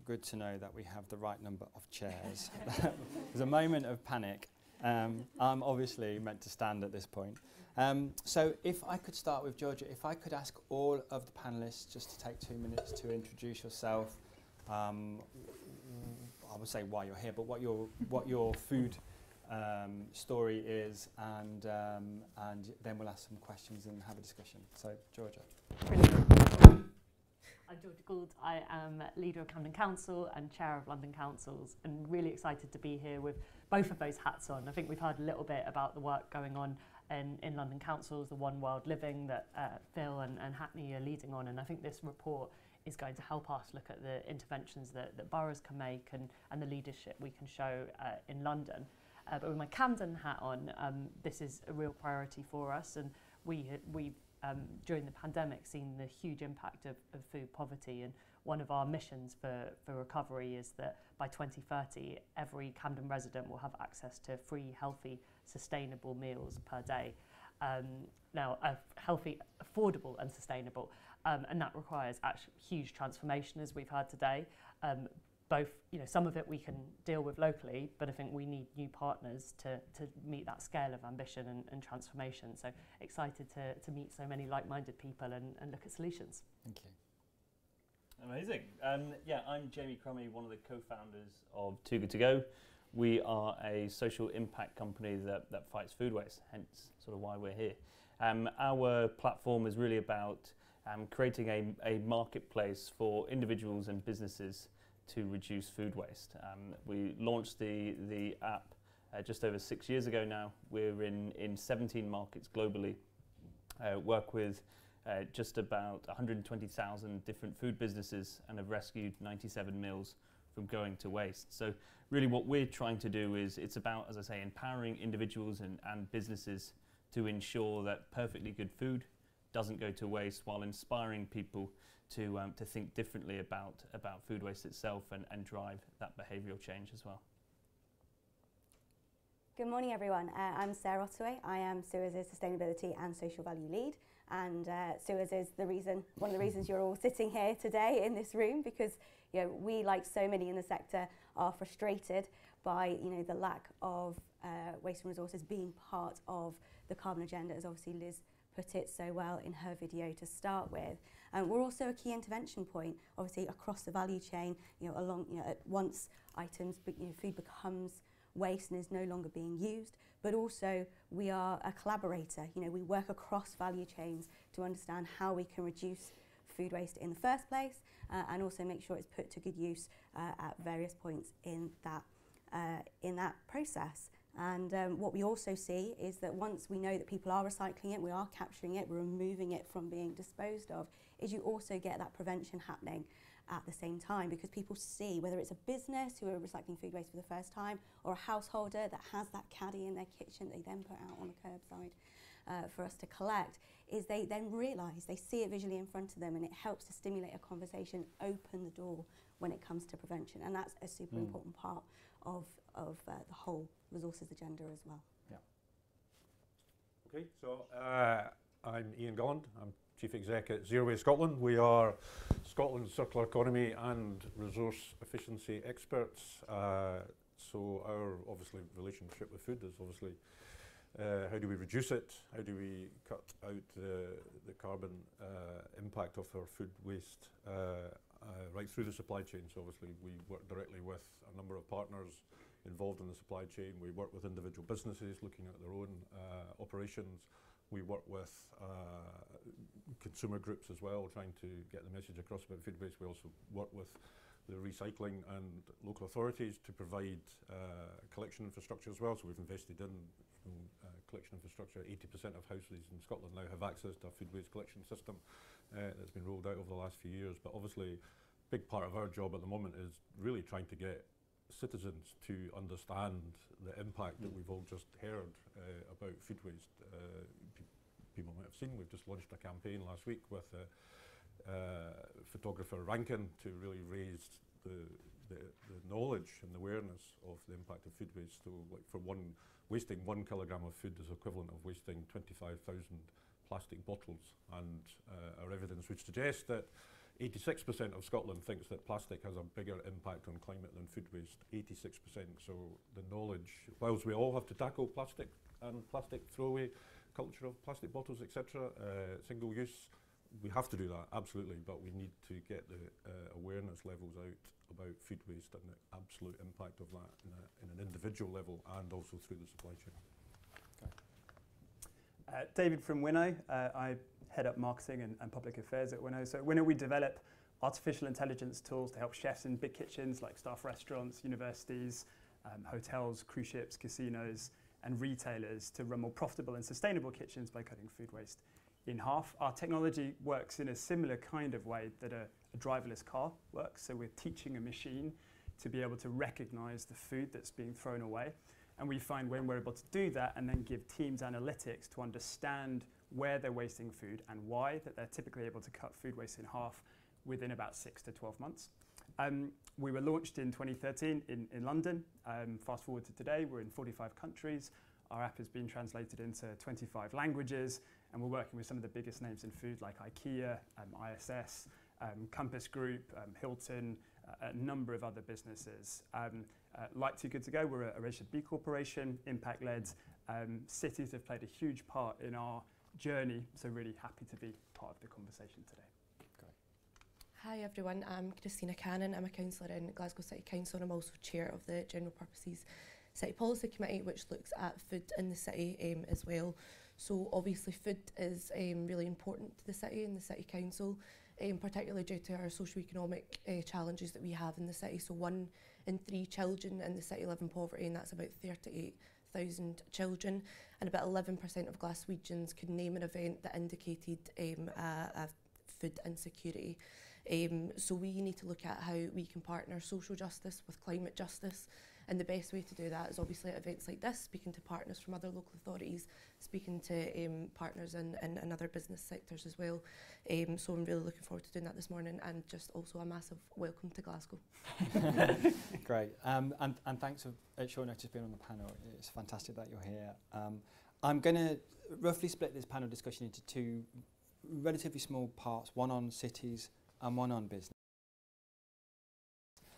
Good to know that we have the right number of chairs. There's a moment of panic. I'm obviously meant to stand at this point. So if I could start with Georgia, if I could ask all of the panellists just to take 2 minutes to introduce yourself. I would say why you're here, but what your food story is, and then we'll ask some questions and have a discussion. So Georgia. I'm Georgia Gould. I am leader of Camden Council and chair of London Councils, and really excited to be here with both of those hats on. I think we've heard a little bit about the work going on in London Councils, the One World Living that Phil and Hackney are leading on, and I think this report is going to help us look at the interventions that boroughs can make and the leadership we can show in London. But with my Camden hat on, this is a real priority for us, and we've during the pandemic seen the huge impact of food poverty, and one of our missions for recovery is that by 2030 every Camden resident will have access to free, healthy, sustainable meals per day. Now, healthy, affordable and sustainable, and that requires actually huge transformation, as we've heard today. Both, some of it we can deal with locally, but I think we need new partners to meet that scale of ambition and transformation. So excited to meet so many like-minded people and look at solutions. Thank you. Amazing. Yeah, I'm Jamie Crummy, one of the co-founders of Too Good To Go. We are a social impact company that fights food waste, hence sort of why we're here. Our platform is really about creating a marketplace for individuals and businesses to reduce food waste. We launched the app just over 6 years ago now. We're in 17 markets globally, work with just about 120,000 different food businesses and have rescued 97 meals from going to waste. So really what we're trying to do is, it's about, as I say, empowering individuals and businesses to ensure that perfectly good food doesn't go to waste, while inspiring people to think differently about food waste itself and drive that behavioural change as well. Good morning, everyone. I'm Sarah Ottaway. I am SUEZ's Sustainability and Social Value Lead, and SUEZ is one of the reasons you're all sitting here today in this room, because we, like so many in the sector, are frustrated by the lack of waste and resources being part of the carbon agenda, as obviously Liz put it so well in her video to start with. We're also a key intervention point, obviously across the value chain. Once items, food becomes waste and is no longer being used, but also we are a collaborator. We work across value chains to understand how we can reduce food waste in the first place, and also make sure it's put to good use at various points in that process. And what we also see is that once we know that people are recycling it, we are capturing it, we're removing it from being disposed of, is you also get that prevention happening at the same time, because people see, whether it's a business who are recycling food waste for the first time, or a householder that has that caddy in their kitchen they then put out on the curbside for us to collect, is they then realise, they see it visually in front of them, and it helps to stimulate a conversation, open the door when it comes to prevention. And that's a super important part of the whole resources agenda as well. Yeah. Okay, so I'm Ian Golland. I'm Chief Exec at Zero Waste Scotland. We are Scotland's circular economy and resource efficiency experts. So our obviously relationship with food is obviously how do we reduce it? How do we cut out the carbon impact of our food waste right through the supply chain? So obviously we work directly with a number of partners involved in the supply chain. We work with individual businesses looking at their own operations. We work with consumer groups as well, trying to get the message across about food waste. We also work with the recycling and local authorities to provide collection infrastructure as well. So we've invested in collection infrastructure. 80% of houses in Scotland now have access to a food waste collection system that's been rolled out over the last few years. But obviously, a big part of our job at the moment is really trying to get citizens to understand the impact that we've all just heard about food waste. People might have seen, we've just launched a campaign last week with photographer Rankin to really raise the knowledge and awareness of the impact of food waste. So like wasting 1 kilogram of food is equivalent of wasting 25,000 plastic bottles, and our evidence would suggest that 86% of Scotland thinks that plastic has a bigger impact on climate than food waste. 86%. So the knowledge, whilst we all have to tackle plastic and plastic throwaway culture of plastic bottles, etc., single use. We have to do that, absolutely, but we need to get the awareness levels out about food waste and the absolute impact of that in an individual level and also through the supply chain. David from Winnow. I head up marketing and public affairs at Winnow. So at Winnow we develop artificial intelligence tools to help chefs in big kitchens like staff restaurants, universities, hotels, cruise ships, casinos and retailers to run more profitable and sustainable kitchens by cutting food waste in half. Our technology works in a similar kind of way that a driverless car works. So we're teaching a machine to be able to recognize the food that's being thrown away. And we find when we're able to do that and then give teams analytics to understand where they're wasting food and why, that they're typically able to cut food waste in half within about 6 to 12 months. We were launched in 2013 in London. Fast forward to today, we're in 45 countries. Our app has been translated into 25 languages, and we're working with some of the biggest names in food like IKEA, ISS, Compass Group, Hilton, a number of other businesses. Like Too Good To Go, we're a registered B Corporation, impact-led. Cities have played a huge part in our journey, so really happy to be part of the conversation today. Hi everyone, I'm Christina Cannon. I'm a councillor in Glasgow City Council and I'm also chair of the General Purposes City Policy Committee, which looks at food in the city as well. So obviously food is really important to the city and the City Council, particularly due to our socio-economic challenges that we have in the city. So 1 in 3 children in the city live in poverty, and that's about 38,000 children, and about 11% of Glaswegians could name an event that indicated a food insecurity. So we need to look at how we can partner social justice with climate justice, and the best way to do that is obviously at events like this, speaking to partners from other local authorities, speaking to partners in other business sectors as well. So I'm really looking forward to doing that this morning, and just also a massive welcome to Glasgow. Great, and thanks for short notice being on the panel. It's fantastic that you're here. I'm going to roughly split this panel discussion into 2 relatively small parts, one on cities and one on business.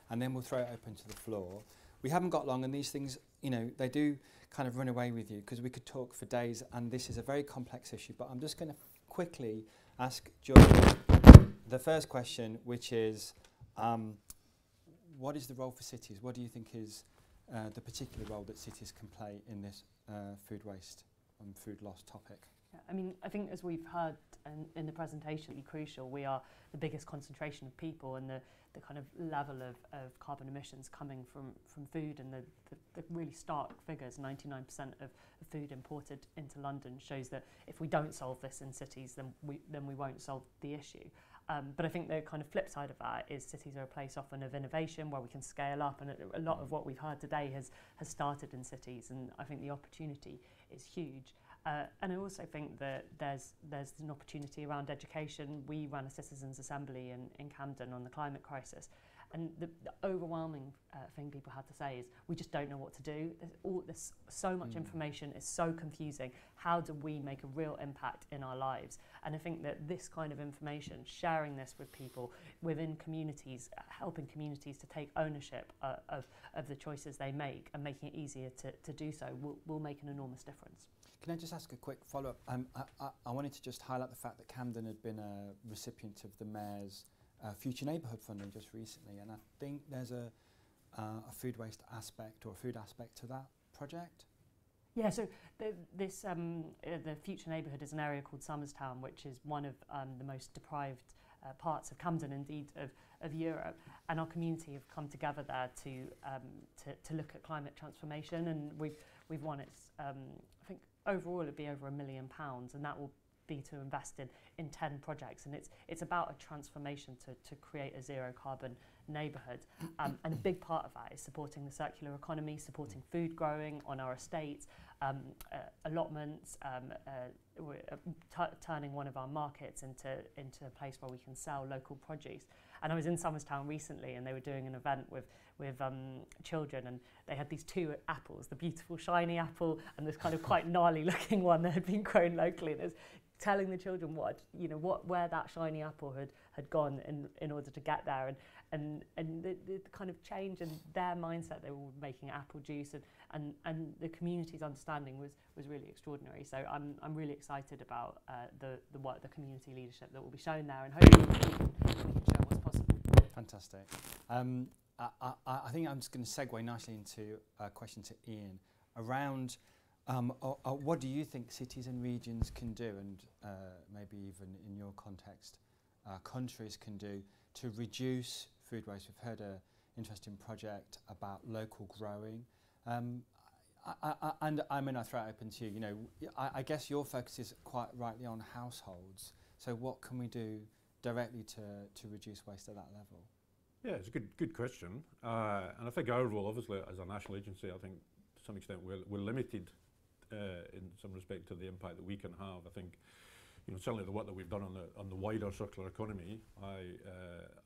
And then we'll throw it open to the floor. We haven't got long, and these things, you know, they do kind of run away with you because we could talk for days, and this is a very complex issue. But I'm just going to quickly ask George the first question, which is, what is the role for cities? What do you think is the particular role that cities can play in this food waste and food loss topic? Yeah, I mean, I think as we've heard in the presentation, crucial, we are the biggest concentration of people, and the kind of level of carbon emissions coming from food, and the really stark figures, 99% of food imported into London shows that if we don't solve this in cities, then we won't solve the issue. But I think the kind of flip side of that is cities are a place often of innovation where we can scale up, and a lot of what we've heard today has started in cities, and I think the opportunity is huge. And I also think that there's an opportunity around education. We ran a citizens' assembly in Camden on the climate crisis, and the overwhelming thing people had to say is we just don't know what to do. There's so much information, it's so confusing. How do we make a real impact in our lives? And I think that this kind of information, sharing this with people within communities, helping communities to take ownership of the choices they make and making it easier to do so will make an enormous difference. Can I just ask a quick follow-up? I wanted to just highlight the fact that Camden had been a recipient of the Mayor's Future Neighbourhood funding just recently, and I think there's a food waste aspect or a food aspect to that project. Yeah, so the Future Neighbourhood is an area called Somerstown, which is one of the most deprived parts of Camden, indeed of Europe, and our community have come together there to look at climate transformation, and we've won its I think overall it'd be over £1 million, and that will be to invest in 10 projects, and it's about a transformation to create a zero carbon neighbourhood, and a big part of that is supporting the circular economy, supporting food growing on our estates, allotments, turning one of our markets into a place where we can sell local produce. And I was in Somerstown recently, and they were doing an event with children, and they had these 2 apples, the beautiful shiny apple and this kind of quite gnarly looking one that had been grown locally. And it was telling the children where that shiny apple had gone in order to get there, and the kind of change in their mindset. They were making apple juice, and the community's understanding was really extraordinary. So I'm really excited about the work, the community leadership that will be shown there, and hopefully we can show what's possible. Fantastic. I think I'm just going to segue nicely into a question to Ian around what do you think cities and regions can do, and maybe even in your context, countries can do to reduce food waste. We've heard an interesting project about local growing. And I mean, I throw it open to you. I guess your focus is quite rightly on households. So what can we do directly to reduce waste at that level? Yeah, it's a good question. And I think our role, obviously, as a national agency, I think to some extent we're limited in some respect to the impact that we can have. I think, certainly the work that we've done on the wider circular economy,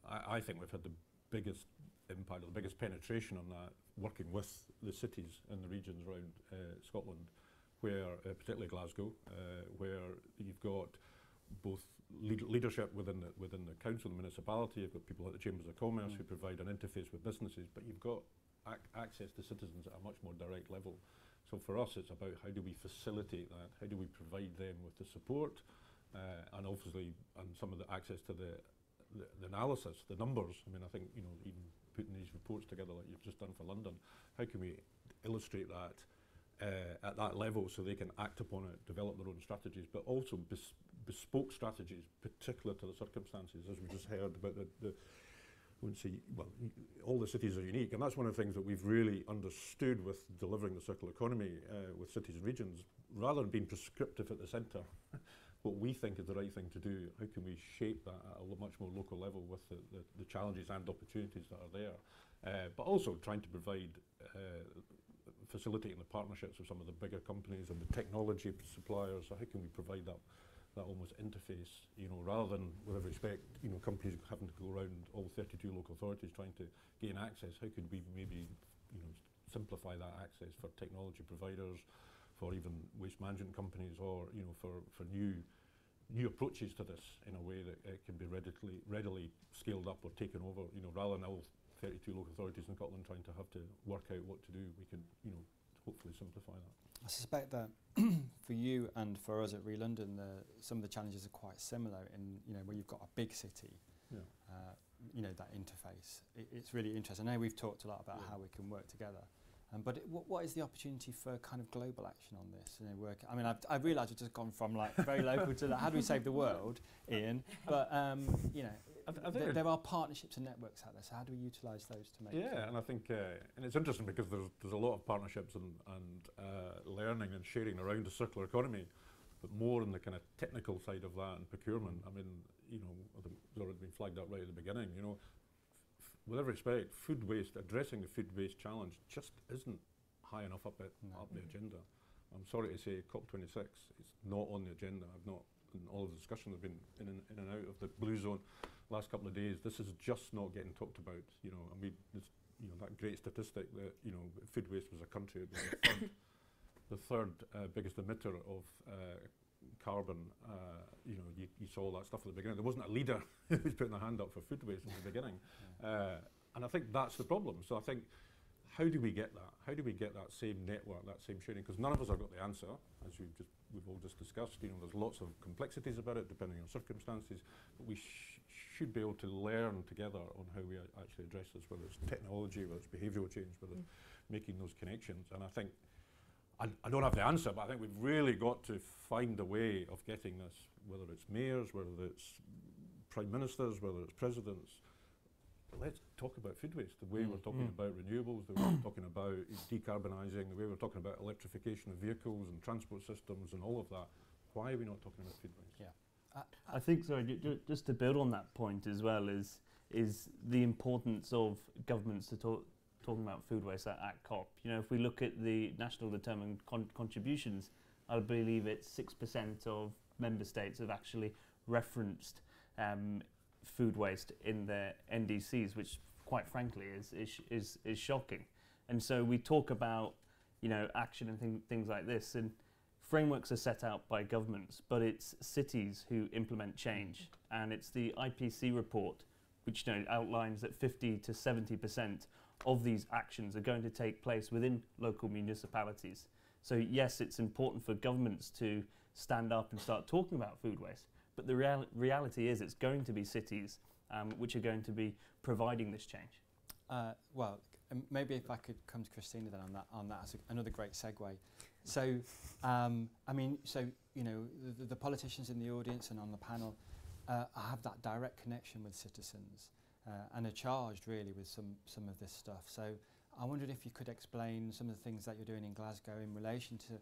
I think we've had the biggest impact, or the biggest penetration on that, working with the cities and the regions around Scotland, where, particularly Glasgow, where you've got both leadership within the council and municipality. You've got people at the Chambers of Commerce who provide an interface with businesses, but you've got access to citizens at a much more direct level. So for us, it's about how do we facilitate that? How do we provide them with the support, and obviously, and some of the access to the analysis, the numbers. I mean, I think even putting these reports together like you've just done for London, how can we illustrate that at that level so they can act upon it, develop their own strategies, but also bespoke strategies, particular to the circumstances, as we just heard about all the cities are unique, and that's one of the things that we've really understood with delivering the circular economy with cities and regions. Rather than being prescriptive at the centre, what we think is the right thing to do, how can we shape that at a much more local level with the challenges and opportunities that are there, but also trying to provide facilitating the partnerships with some of the bigger companies and the technology suppliers. So how can we provide that almost interface, rather than, with every respect, companies having to go around all 32 local authorities trying to gain access. How could we maybe, simplify that access for technology providers, for even waste management companies, or for new approaches to this in a way that it can be readily scaled up or taken over. Rather than all 32 local authorities in Scotland trying to have to work out what to do, we can hopefully simplify that. I suspect that for you and for us at ReLondon, some of the challenges are quite similar in where you've got a big city, that interface. It's really interesting. I know we've talked a lot about how we can work together, but what is the opportunity for kind of global action on this? I mean, I realise we've just gone from very local to how do we save the world, Ian? But there are partnerships and networks out there. So how do we utilise those to make? Yeah, and I think and it's interesting because there's a lot of partnerships and learning and sharing around the circular economy, but more on the kind of technical side of that and procurement. I mean, I think it's already been flagged up right at the beginning. With every respect, food waste, addressing the food waste challenge just isn't high enough up the agenda. I'm sorry to say, COP26 is not on the agenda. I've not, in all of the discussion, I've been in and out of the blue zone last couple of days. This is just not getting talked about. That great statistic that food waste was a country the third biggest emitter of carbon. You saw all that stuff at the beginning. There wasn't a leader who was putting their hand up for food waste in the beginning, and I think that's the problem. So I think, how do we get that? How do we get that same network, that same sharing? Because none of us have got the answer, as we've all just discussed. There's lots of complexities about it, depending on circumstances. But we should be able to learn together on how we actually address this, whether it's technology, whether it's behavioural change, whether it's making those connections. And I think, I don't have the answer, but I think we've really got to find a way of getting this, whether it's mayors, whether it's prime ministers, whether it's presidents. Let's talk about food waste, the way we're talking about renewables, the way we're talking about decarbonising, the way we're talking about electrification of vehicles and transport systems and all of that. Why are we not talking about food waste? Yeah. I think, sorry, just to build on that point as well, is the importance of governments talking about food waste at COP. If we look at the national determined contributions, I believe it's 6% of member states have actually referenced food waste in their NDCs, which quite frankly is shocking. And so we talk about action and things like this, and frameworks are set out by governments, but it's cities who implement change. And it's the IPC report, which outlines that 50 to 70% of these actions are going to take place within local municipalities. So yes, it's important for governments to stand up and start talking about food waste, but the reality is it's going to be cities which are going to be providing this change. Well, maybe if I could come to Christina then on that as another great segue. So, I mean, so, you know, the politicians in the audience and on the panel have that direct connection with citizens and are charged really with some of this stuff. So I wondered if you could explain some of the things that you're doing in Glasgow in relation to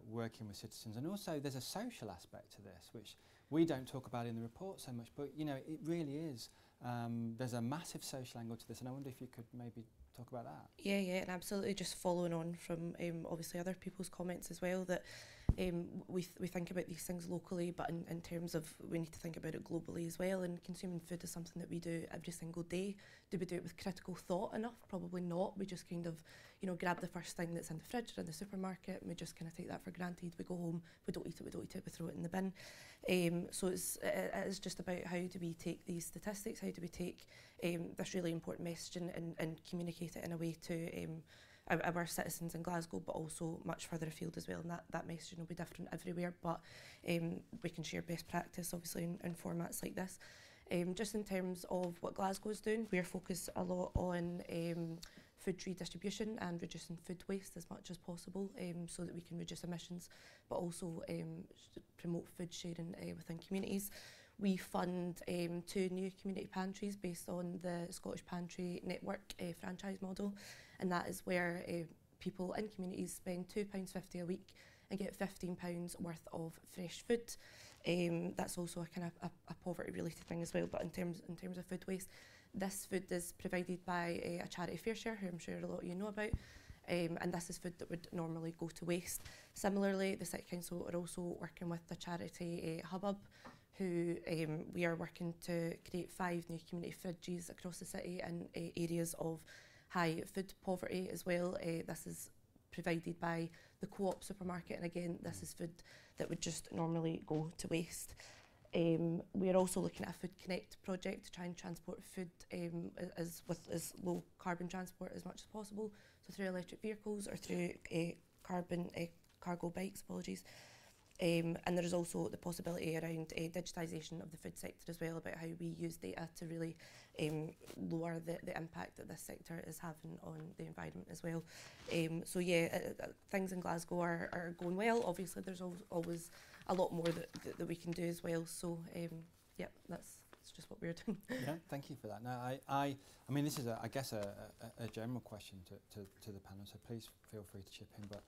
working with citizens. And also there's a social aspect to this, which we don't talk about in the report so much, but, you know, it really is. There's a massive social angle to this, and I wonder if you could maybe talk about that. Yeah, and absolutely, just following on from obviously other people's comments as well, that we think about these things locally, but in terms of we need to think about it globally as well, and consuming food is something that we do every single day. Do we do it with critical thought enough? Probably not. We just kind of, you know, grab the first thing that's in the fridge or in the supermarket, and we just kind of take that for granted. We go home, we don't eat it, we throw it in the bin. So it is just about how do we take these statistics, how do we take this really important messaging and communicate it in a way to our citizens in Glasgow, but also much further afield as well, and that messaging will be different everywhere, but we can share best practice obviously in formats like this. Just in terms of what Glasgow is doing, we're focused a lot on food redistribution and reducing food waste as much as possible, so that we can reduce emissions, but also promote food sharing within communities. We fund 2 new community pantries based on the Scottish Pantry Network franchise model, and that is where people in communities spend £2.50 a week and get £15 worth of fresh food. That's also a kind of a poverty-related thing as well, but in terms of food waste, this food is provided by a charity FareShare, who I'm sure a lot of you know about, and this is food that would normally go to waste. Similarly, the City Council are also working with the charity Hubbub, who we are working to create 5 new community fridges across the city in areas of high food poverty as well. This is provided by the Co-op supermarket, and again, this is food that would just normally go to waste. We are also looking at a Food Connect project to try and transport food with as low carbon transport as much as possible, so through electric vehicles or through carbon cargo bikes, apologies. And there is also the possibility around digitisation of the food sector as well, about how we use data to really lower the impact that this sector is having on the environment as well. So yeah, things in Glasgow are going well. Obviously there's always a lot more that we can do as well. So yeah, that's just what we're doing. Yeah, thank you for that. No, I mean, this is I guess a general question to the panel, so please feel free to chip in. But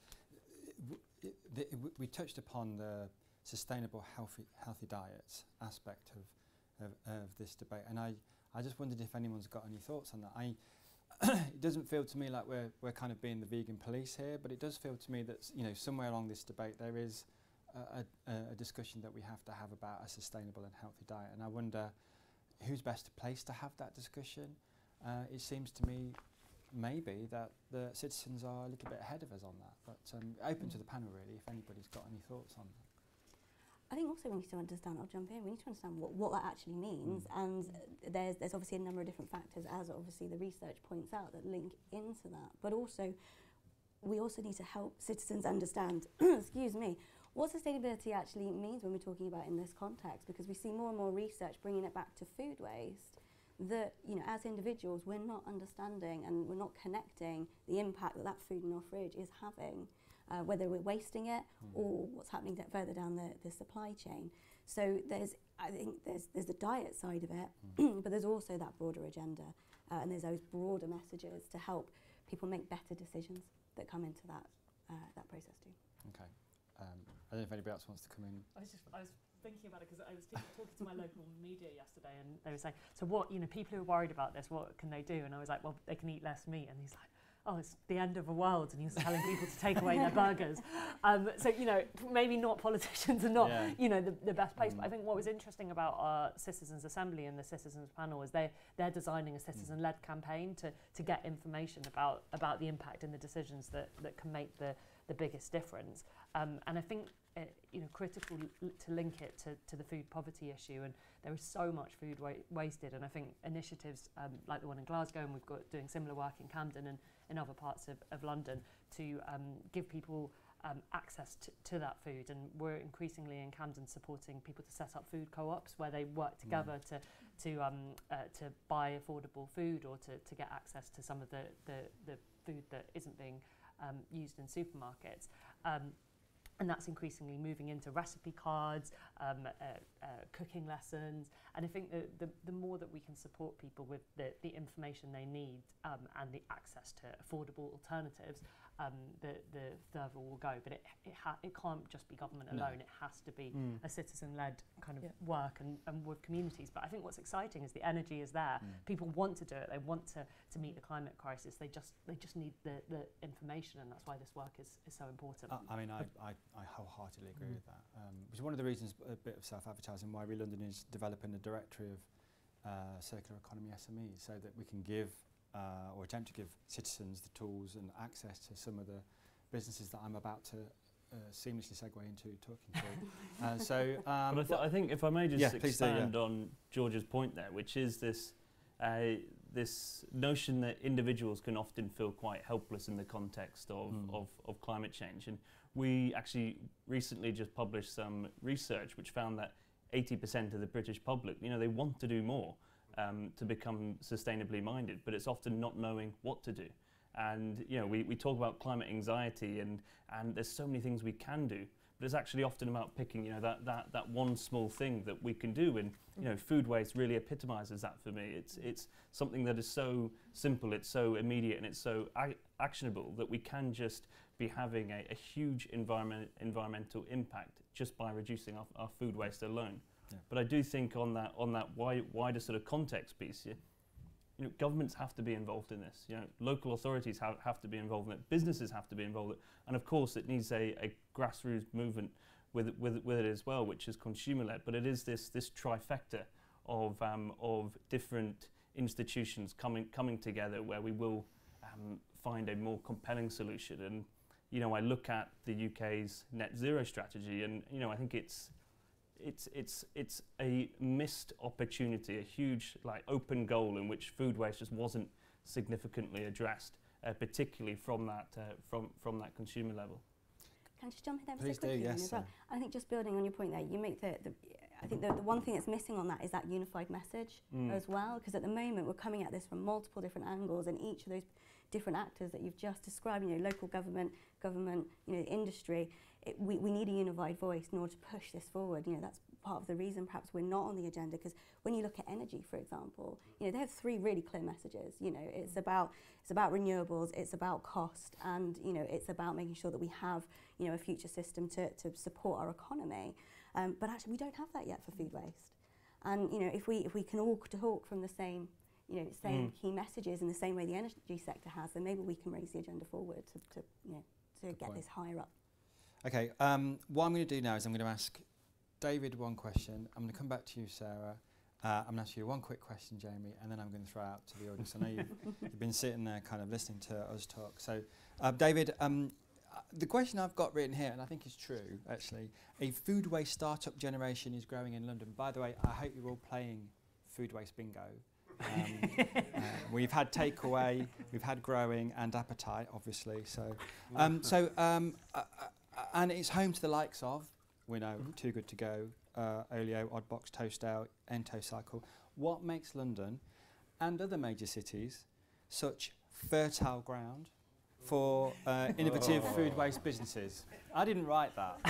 we touched upon the sustainable healthy diets aspect of this debate, and I just wondered if anyone's got any thoughts on that. It doesn't feel to me like we're kind of being the vegan police here, but it does feel to me that, you know, somewhere along this debate there is a discussion that we have to have about a sustainable and healthy diet, and I wonder who's best placed to have that discussion. It seems to me maybe that the citizens are a little bit ahead of us on that, but open to the panel really if anybody's got any thoughts on that. I think also we need to understand, I'll jump in, we need to understand what that actually means, and there's obviously a number of different factors, as obviously the research points out, that link into that, but also we also need to help citizens understand, excuse me, what sustainability actually means when we're talking about in this context, because we see more and more research bringing it back to food waste, that, you know, as individuals we're not understanding and we're not connecting the impact that food in our fridge is having, whether we're wasting it or what's happening further down the supply chain. So I think there's the diet side of it, but there's also that broader agenda, and there's those broader messages to help people make better decisions that come into that process too. Okay. I don't know if anybody else wants to come in. I was thinking about it because I was talking to my local media yesterday, and they were saying, so what, you know, people who are worried about this, what can they do? And I was like, well, they can eat less meat. And he's like, oh, it's the end of the world, and he was telling people to take away their burgers. So, you know, maybe not politicians are not, you know, the best place. But I think what was interesting about our Citizens Assembly and the Citizens Panel is they're designing a citizen-led campaign to get information about the impact and the decisions that can make the the biggest difference. And I think critical to link it to the food poverty issue, and there is so much food wasted, and I think initiatives like the one in Glasgow, and we've got doing similar work in Camden and in other parts of London to give people access to that food, and we're increasingly in Camden supporting people to set up food co-ops where they work together to buy affordable food or to get access to some of the food that isn't being used in supermarkets. And that's increasingly moving into recipe cards, cooking lessons, and I think the more that we can support people with the information they need and the access to affordable alternatives, the further we'll go. But it can't just be government alone. It has to be a citizen-led kind of work and with communities. But I think what's exciting is the energy is there. People want to do it. They want to meet the climate crisis. They just need the information, and that's why this work is so important. I mean, I wholeheartedly agree with that. Which is one of the reasons, a bit of self-advertising, why ReLondon is developing a directory of circular economy SMEs, so that we can give or attempt to give citizens the tools and access to some of the businesses that I'm about to seamlessly segue into talking to. But I think if I may just expand on George's point there, which is this notion that individuals can often feel quite helpless in the context of climate change. And we actually recently just published some research which found that 80% of the British public, they want to do more to become sustainably minded, but it's often not knowing what to do. And we talk about climate anxiety, and there's so many things we can do, but it's actually often about picking that one small thing that we can do. And food waste really epitomizes that for me. It's something that is so simple, it's so immediate, and it's so actionable that we can just be having a huge environmental impact just by reducing our food waste alone. But I do think on that wider sort of context piece, governments have to be involved in this. Local authorities have to be involved in it. Businesses have to be involved in it, and of course, it needs a grassroots movement with it as well, which is consumer-led. But it is this trifecta of different institutions coming together where we will find a more compelling solution. And I look at the UK's net zero strategy, and I think it's a missed opportunity, a huge open goal in which food waste just wasn't significantly addressed, particularly from that consumer level. Can I just jump in there Please quickly? Do, yes. I think just building on your point there, you make I think the one thing that's missing on that is that unified message as well, because at the moment we're coming at this from multiple different angles, and each of those different actors that you've just described, local government, industry, we need a unified voice in order to push this forward. That's part of the reason perhaps we're not on the agenda, because when you look at energy, for example, they have three really clear messages. It's about renewables, it's about cost, and it's about making sure that we have a future system to support our economy. But actually, we don't have that yet for food waste. And if we can all talk from the same key messages in the same way the energy sector has, then maybe we can raise the agenda forward to get this higher up. Okay, what I'm going to do now is I'm going to ask David one question. I'm going to come back to you, Sarah. I'm going to ask you one quick question, Jamie, and then I'm going to throw out to the audience. I know you've been sitting there kind of listening to us talk. So, David, the question I've got written here, and I think it's true, actually, a food waste startup generation is growing in London. By the way, I hope you're all playing food waste bingo. We've had takeaway, we've had growing, and appetite, obviously. So, and it's home to the likes of Winnow, Too Good To Go, Olio, Oddbox, Toast Out, Entocycle. What makes London and other major cities such fertile ground for innovative food waste businesses? I didn't write that.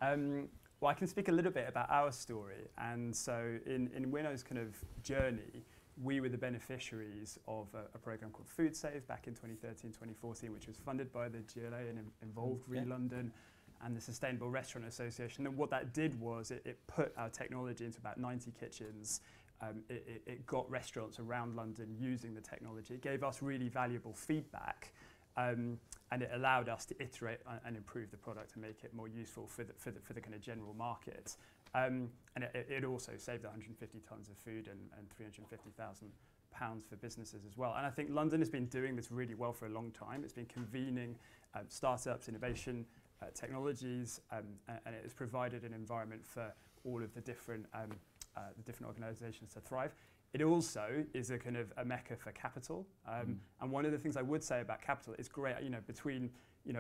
Well, I can speak a little bit about our story. And so in Winnow's kind of journey, we were the beneficiaries of a program called Food Save back in 2013, 2014, which was funded by the GLA and involved ReLondon and the Sustainable Restaurant Association. And what that did was it put our technology into about 90 kitchens. It got restaurants around London using the technology. It gave us really valuable feedback. And it allowed us to iterate and improve the product and make it more useful for the kind of general market. And it also saved 150 tonnes of food and 350,000 pounds for businesses as well. And I think London has been doing this really well for a long time. It's been convening startups, innovation, technologies, and it has provided an environment for all of the different organisations to thrive. It also is a kind of a mecca for capital. And one of the things I would say about capital is great, between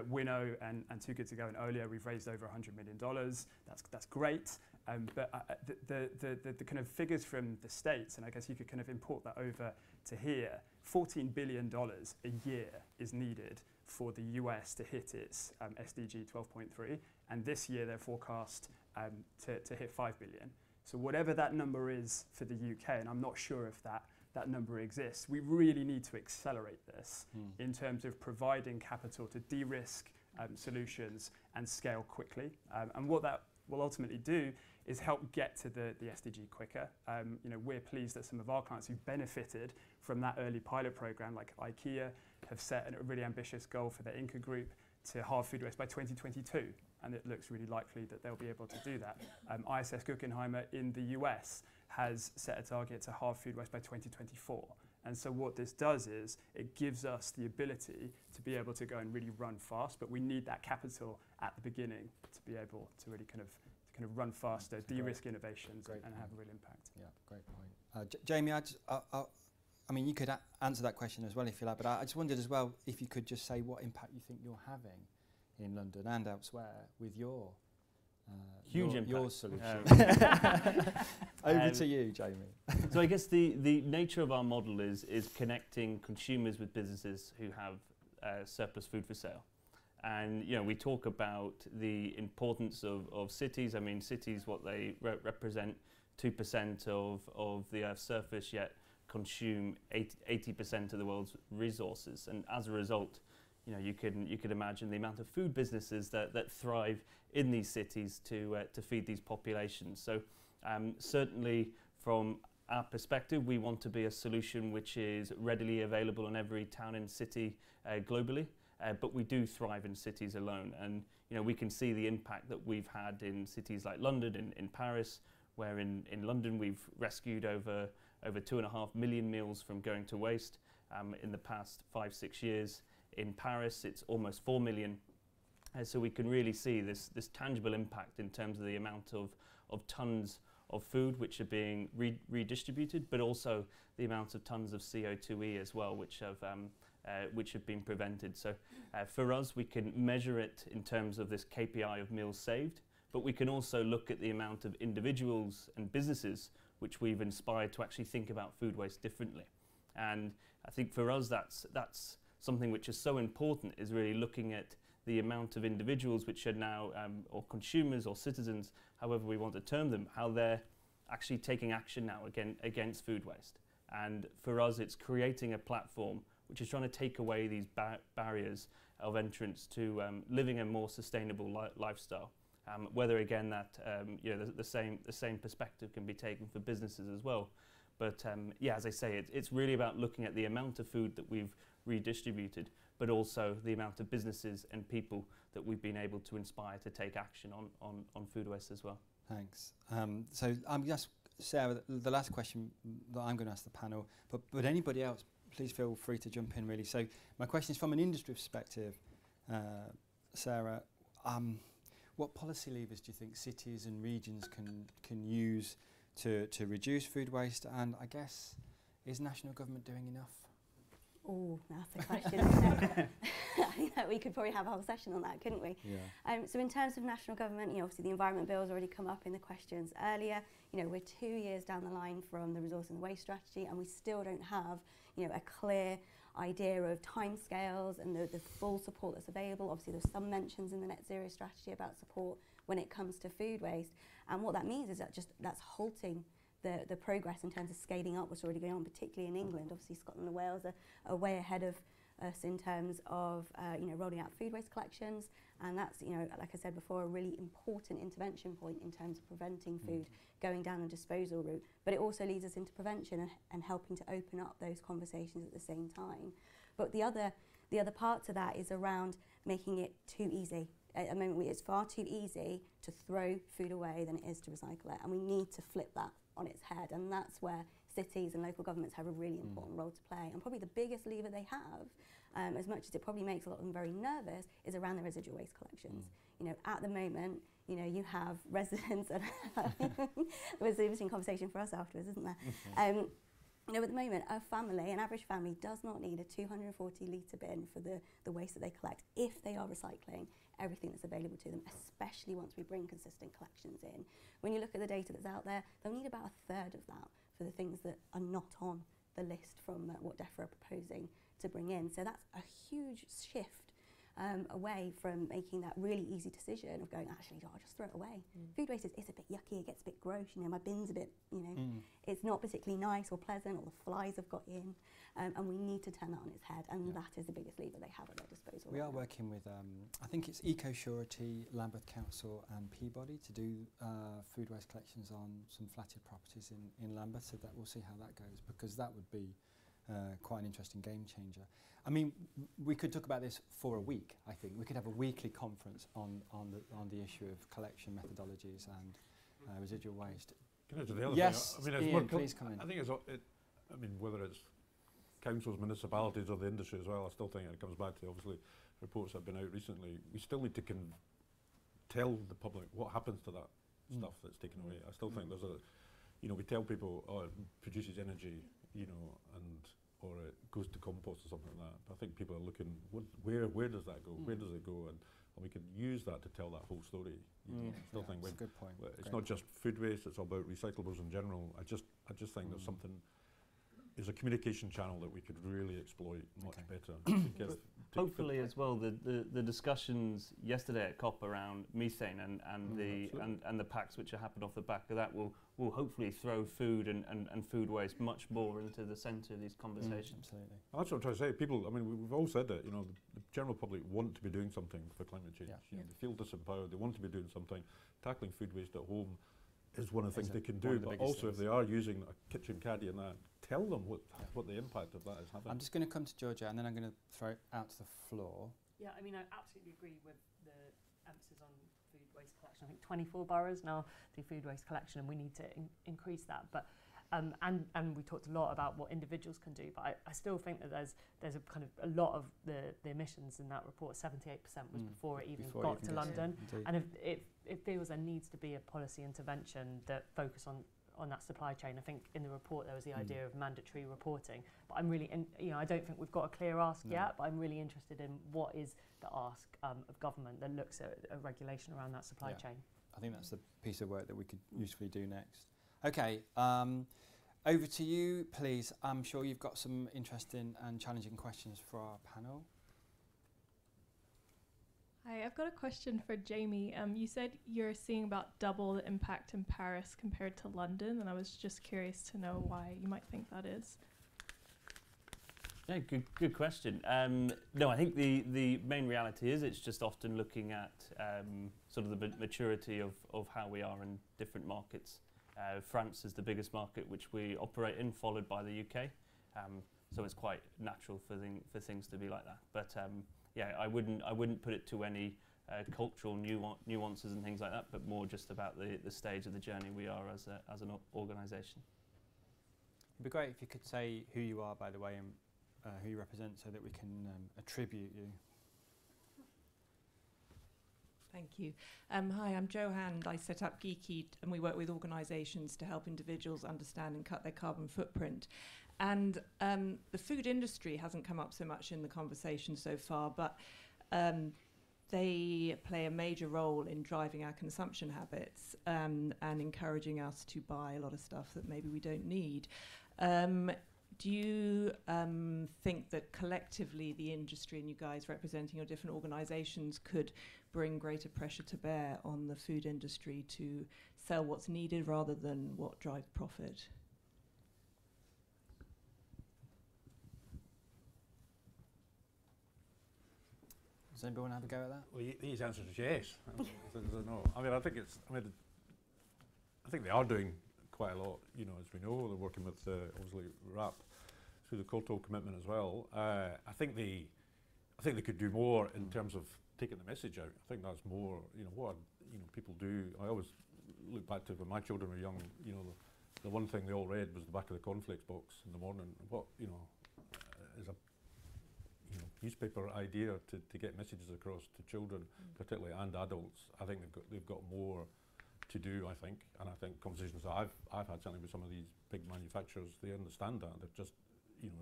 Winnow and Too Good To Go and Olio, we've raised over $100 million. That's great. But the kind of figures from the States, and I guess you could kind of import that over to here, $14 billion a year is needed for the US to hit its SDG 12.3. And this year they're forecast to hit 5 billion. So whatever that number is for the UK, and I'm not sure if that number exists, we really need to accelerate this in terms of providing capital to de-risk solutions and scale quickly. And what that will ultimately do is help get to the SDG quicker. We're pleased that some of our clients who've benefited from that early pilot program, like IKEA, have set a really ambitious goal for their Inca group to halve food waste by 2022. And it looks really likely that they'll be able to do that. ISS Guggenheimer in the US has set a target to halve food waste by 2024. And so what this does is it gives us the ability to be able to go and really run fast, but we need that capital at the beginning to be able to really kind of run faster, de-risk innovations and have a real impact. Yeah, great point. Jamie, I mean, you could answer that question as well if you like, but I just wondered as well if you could just say what impact you think you're having in London and elsewhere with your your solution. Over to you, Jamie. So I guess the nature of our model is connecting consumers with businesses who have surplus food for sale. And we talk about the importance of cities. I mean, cities, what they represent 2% of the Earth's surface, yet consume 80% of the world's resources. And as a result, you could imagine the amount of food businesses that thrive in these cities to feed these populations. So certainly from our perspective, we want to be a solution which is readily available in every town and city globally. But we do thrive in cities alone, and we can see the impact that we've had in cities like London, in Paris, where in London we've rescued over 2.5 million meals from going to waste in the past 5-6 years. In Paris, it's almost 4 million. So we can really see this tangible impact in terms of the amount of tons of food which are being redistributed, but also the amount of tons of CO2e as well, which have been prevented. So for us, we can measure it in terms of this KPI of meals saved, but we can also look at the amount of individuals and businesses which we've inspired to actually think about food waste differently. And I think for us, that's something which is so important, is really looking at the amount of individuals which are now, or consumers or citizens, however we want to term them, how they're actually taking action now against food waste. And for us, it's creating a platform which is trying to take away these barriers of entrance to living a more sustainable lifestyle. Whether again that the same perspective can be taken for businesses as well. But yeah, as I say, it's really about looking at the amount of food that we've redistributed, but also the amount of businesses and people that we've been able to inspire to take action on food waste as well. Thanks. So I'm just, Sarah, the last question that I'm going to ask the panel, but anybody else, please feel free to jump in really. So my question is from an industry perspective, Sarah, what policy levers do you think cities and regions can use to reduce food waste? And I guess, is national government doing enough? Oh, that's a question, isn't it? I think that we could probably have a whole session on that, couldn't we? Yeah. So in terms of national government, obviously the Environment Bill has already come up in the questions earlier. We're 2 years down the line from the Resource and Waste Strategy, and we still don't have, a clear idea of timescales and the full support that's available. Obviously, there's some mentions in the Net Zero Strategy about support when it comes to food waste. And what that means is that's halting the progress in terms of scaling up what's already going on, particularly in England. Obviously, Scotland and Wales are way ahead of us in terms of rolling out food waste collections, and that's like I said before, a really important intervention point in terms of preventing food going down a disposal route. But it also leads us into prevention and helping to open up those conversations at the same time. But the other part to that is around making it too easy. At the moment, it's far too easy to throw food away than it is to recycle it, and we need to flip that on its head, and that's where cities and local governments have a really important role to play. And probably the biggest lever they have, as much as it probably makes a lot of them very nervous, is around the residual waste collections. You know, at the moment, you know, you have residents, and there's an interesting conversation for us afterwards, isn't there? You know, at the moment, an average family does not need a 240 litre bin for the waste that they collect if they are recycling everything that's available to them, especially once we bring consistent collections in. When you look at the data that's out there, they'll need about a third of that for the things that are not on the list from what DEFRA are proposing to bring in. So that's a huge shift away from making that really easy decision of going, actually, I'll just throw it away. Food waste is a bit yucky, it gets a bit gross, you know, my bin's a bit, you know, it's not particularly nice or pleasant, or the flies have got in, and we need to turn that on its head, and that is the biggest lever they have at their disposal. We are working with, I think it's Eco-Surety, Lambeth Council and Peabody to do food waste collections on some flatted properties in Lambeth, so that we'll see how that goes, because that would be quite an interesting game changer. I mean, we could talk about this for a week, I think. We could have a weekly conference on the issue of collection methodologies and residual waste. Can I do the other yes, thing? I mean, Ian, please come in. I think I mean, whether it's councils, municipalities or the industry as well, I still think it comes back to, obviously, reports that have been out recently. We still need to tell the public what happens to that stuff that's taken away. I still think there's you know, we tell people, oh, it produces energy, you know, or it goes to compost or something like that. But I think people are looking, where does that go? Where does it go? And we can use that to tell that whole story. You know, I still think that's a good point. It's not just food waste, it's all about recyclables in general. I just think there's something, is a communication channel that we could really exploit much better. Hopefully as well, the discussions yesterday at COP around methane and the packs which are happened off the back of that will hopefully throw food and food waste much more into the centre of these conversations. Absolutely. That's what I'm trying to say. People, I mean, we've all said that, you know, the general public want to be doing something for climate change. You know, they feel disempowered, they want to be doing something. Tackling food waste at home is one of the things they can do, but also if they are using a kitchen caddy and that, tell them what the impact of that is having. I'm just going to come to Georgia and then I'm going to throw it out to the floor. Yeah, I mean, I absolutely agree with the emphasis on food waste collection. I think 24 boroughs now do food waste collection, and we need to increase that. But and we talked a lot about what individuals can do, but I still think that there's a kind of a lot of the emissions in that report. 78% was before it even got to London, and it feels there needs to be a policy intervention that focus on that supply chain. I think in the report there was the idea of mandatory reporting, but I'm really, you know, I don't think we've got a clear ask yet, but I'm really interested in what is the ask of government that looks at a regulation around that supply chain. I think that's the piece of work that we could usefully do next. Okay, over to you, please. I'm sure you've got some interesting and challenging questions for our panel. Hi, I've got a question for Jamie. You said you're seeing about double the impact in Paris compared to London, and I was just curious to know why you might think that is. Yeah, good question. No, I think the main reality is it's just often looking at sort of the maturity of how we are in different markets. France is the biggest market which we operate in, followed by the UK. So it's quite natural for things to be like that. But yeah, I wouldn't put it to any cultural nuances and things like that, but more just about the stage of the journey we are as an organisation. It'd be great if you could say who you are, by the way, and who you represent, so that we can attribute you. Thank you. Hi, I'm Jo Hand. I set up Geeky, and we work with organisations to help individuals understand and cut their carbon footprint. And the food industry hasn't come up so much in the conversation so far, but they play a major role in driving our consumption habits and encouraging us to buy a lot of stuff that maybe we don't need. Do you think that collectively the industry and you guys representing your different organisations could bring greater pressure to bear on the food industry to sell what's needed rather than what drives profit? Does anybody want to have a go at that? Well, his answer is yes. No. I mean, I think they are doing quite a lot. You know, as we know, they're working with obviously RAP through the Coastal Commitment as well. I think they could do more in terms of taking the message out. I think that's more, what people do. I always look back to when my children were young. The one thing they all read was the back of the cornflakes box in the morning. What is a newspaper idea to get messages across to children, particularly, and adults. I think they've got more to do. I think conversations that I've had certainly with some of these big manufacturers, they understand that. They're just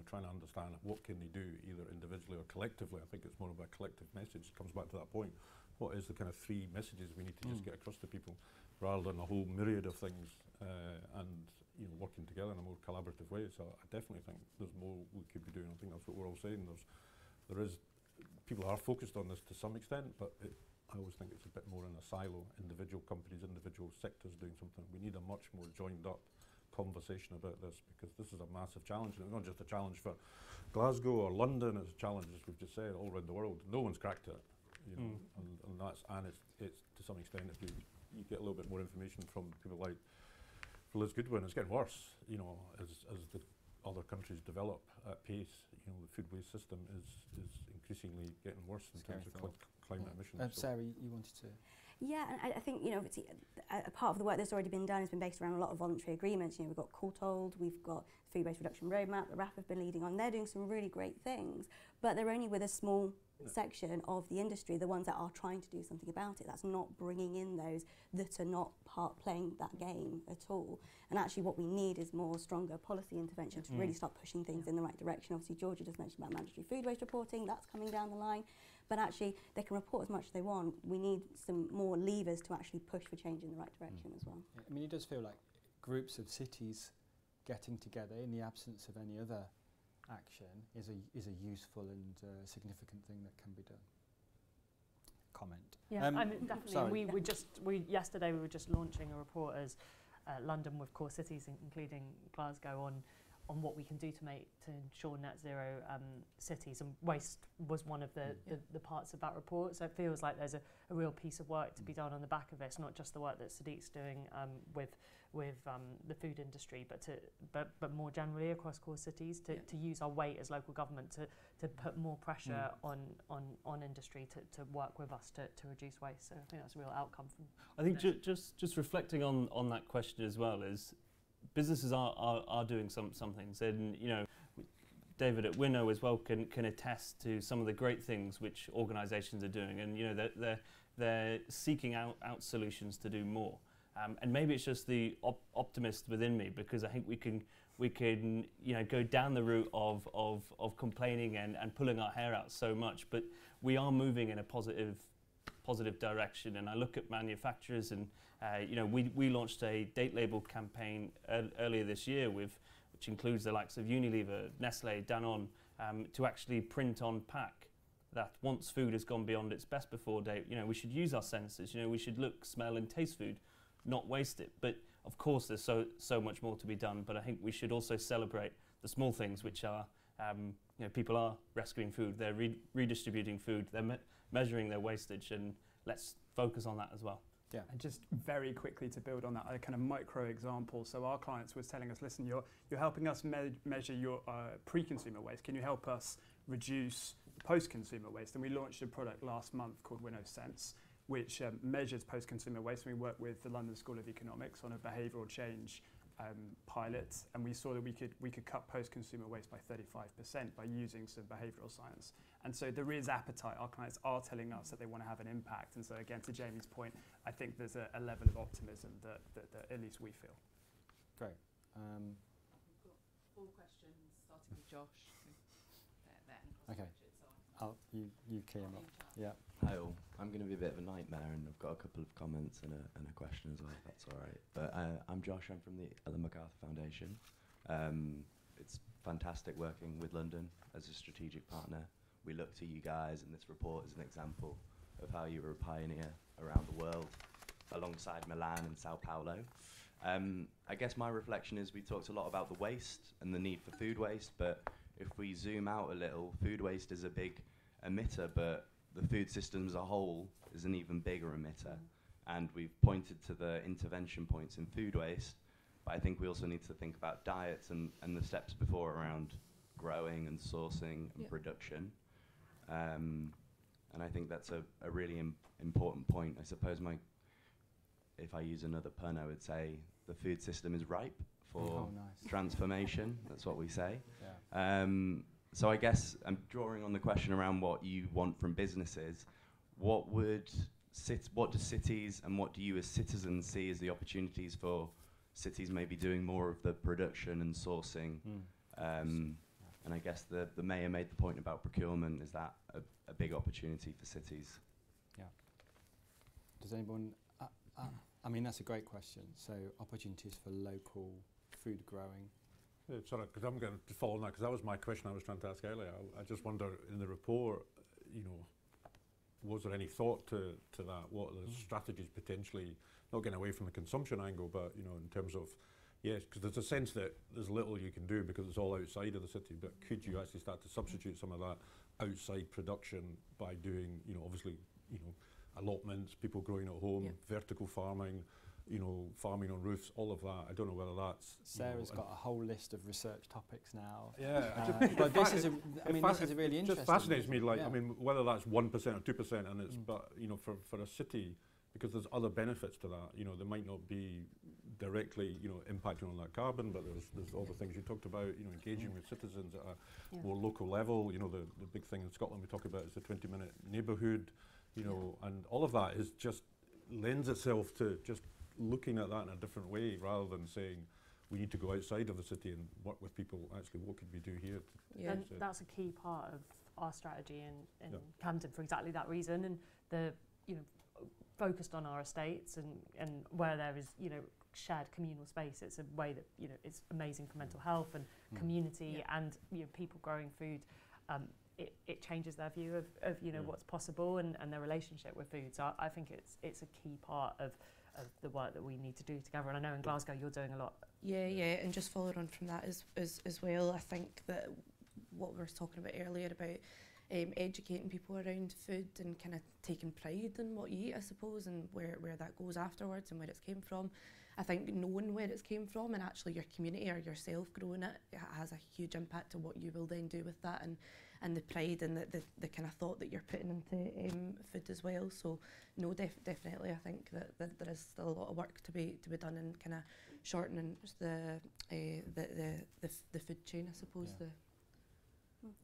trying to understand what can they do, either individually or collectively. I think it's more of a collective message. It comes back to that point. What is the kind of 3 messages we need to just get across to people, rather than a whole myriad of things, and working together in a more collaborative way. So I definitely think there's more we could be doing. I think that's what we're all saying. People are focused on this to some extent, but I always think it's a bit more in a silo. Individual companies, individual sectors doing something. We need a much more joined up conversation about this, because this is a massive challenge. And it's not just a challenge for Glasgow or London, it's a challenge, as we've just said, all around the world. No one's cracked it, and it's to some extent, if you get a little bit more information from people like Liz Goodwin, it's getting worse, as the other countries develop at pace. The food waste system is increasingly getting worse in terms of climate emissions. Sarah, you wanted to? Yeah, and I think a part of the work that's already been done has been based around a lot of voluntary agreements. We've got Courtauld, we've got Food Waste Reduction Roadmap, the RAF have been leading on. They're doing some really great things, but they're only with a small section of the industry, the ones that are trying to do something about it. That's not bringing in those that are not playing that game at all. And actually what we need is more stronger policy intervention to really start pushing things in the right direction. Obviously Georgia just mentioned about mandatory food waste reporting, that's coming down the line. But actually they can report as much as they want. We need some more levers to actually push for change in the right direction as well. Yeah, I mean, it does feel like groups of cities getting together in the absence of any other action is a useful and significant thing that can be done. Comment. Yeah, I mean, definitely. Yesterday we were just launching a report as London with core cities, including Glasgow, on what we can do to ensure net zero cities, and waste was one of the parts of that report. So it feels like there's a real piece of work to be done on the back of it. It's not just the work that Sadiq's doing with the food industry, but more generally across core cities to use our weight as local government to put more pressure on industry to work with us to reduce waste. So I think that's a real outcome from. I think just reflecting on that question as well is, businesses are doing some things, and David at Winnow as well can attest to some of the great things which organisations are doing, and they're seeking out solutions to do more. And maybe it's just the optimist within me, because I think we can go down the route of complaining and pulling our hair out so much, but we are moving in a positive direction. And I look at manufacturers, and we launched a date label campaign earlier this year which includes the likes of Unilever, Nestle, Danone, to actually print on pack that once food has gone beyond its best before date, we should use our senses. We should look, smell and taste food, not waste it. But of course there's so much more to be done, but I think we should also celebrate the small things, which are people are rescuing food, they're redistributing food, they're measuring their wastage, and let's focus on that as well. Yeah. And just very quickly to build on that, a kind of micro example. So our clients was telling us, listen, you're helping us measure your pre-consumer waste. Can you help us reduce post-consumer waste? And we launched a product last month called Winnow Sense, which measures post-consumer waste. And we worked with the London School of Economics on a behavioural change pilot, and we saw that we could cut post-consumer waste by 35% by using some behavioural science. And so there is appetite. Our clients are telling us that they want to have an impact. And so again, to Jamie's point, I think there's a level of optimism that at least we feel. Great. We've got 4 questions, starting with Josh. Okay. You key them up. Yeah. Hi all. I'm going to be a bit of a nightmare, and I've got a couple of comments and a question as well, if that's all right. But I'm Josh. I'm from the Ellen MacArthur Foundation. It's fantastic working with London as a strategic partner. We look to you guys, and this report is an example of how you were a pioneer around the world, alongside Milan and Sao Paulo. I guess my reflection is we talked a lot about the waste and the need for food waste, but if we zoom out a little, food waste is a big emitter, but the food system as a whole is an even bigger emitter. And we've pointed to the intervention points in food waste, but I think we also need to think about diets and the steps before around growing and sourcing and production. And I think that's a really important point. I suppose if I use another pun, I would say the food system is ripe for transformation. That's what we say. Yeah. So I guess I'm drawing on the question around what you want from businesses. What do cities and what do you as citizens see as the opportunities for cities maybe doing more of the production and sourcing? And I guess the mayor made the point about procurement. Is that a big opportunity for cities? Yeah. Does anyone... I mean, that's a great question. So opportunities for local food growing. Yeah, sorry, because I'm going to follow on that, because that was my question I was trying to ask earlier. I just wonder, in the report, you know, was there any thought to that? What are the strategies potentially, not getting away from the consumption angle, but, you know, in terms of, yes, because there's a sense that there's little you can do because it's all outside of the city, but could you actually start to substitute some of that outside production by doing, you know, obviously, you know, allotments, people growing at home, vertical farming, you know, farming on roofs, all of that. I don't know whether that's... Sarah's got a whole list of research topics now. Yeah. But this is a really interesting... It just fascinates me, like, I mean, whether that's 1% or 2%, and it's, but, you know, for a city, because there's other benefits to that, you know, there might not be directly, you know, impacting on that carbon, but there's all the things you talked about, you know, engaging with citizens at a more local level. You know, the big thing in Scotland we talk about is the 20-minute neighbourhood, you know, and all of that is just lends itself to just looking at that in a different way, rather than saying we need to go outside of the city and work with people. Actually, what could we do here? And that's a key part of our strategy in Camden for exactly that reason, and the, you know, focused on our estates and where there is, you know, shared communal space. It's a way that, you know, it's amazing for mental health and community and, you know, people growing food. It changes their view of you know, what's possible and their relationship with food. So I think it's a key part of the work that we need to do together. And I know in Glasgow you're doing a lot. Yeah, and just following on from that as well, I think that what we were talking about earlier about educating people around food and kind of taking pride in what you eat, I suppose, and where that goes afterwards and where it's came from. I think knowing where it's came from and actually your community or yourself growing it has a huge impact on what you will then do with that, and the pride and the kind of thought that you're putting into food as well. So no, definitely I think that there is still a lot of work to be done in kind of shortening the food chain, I suppose.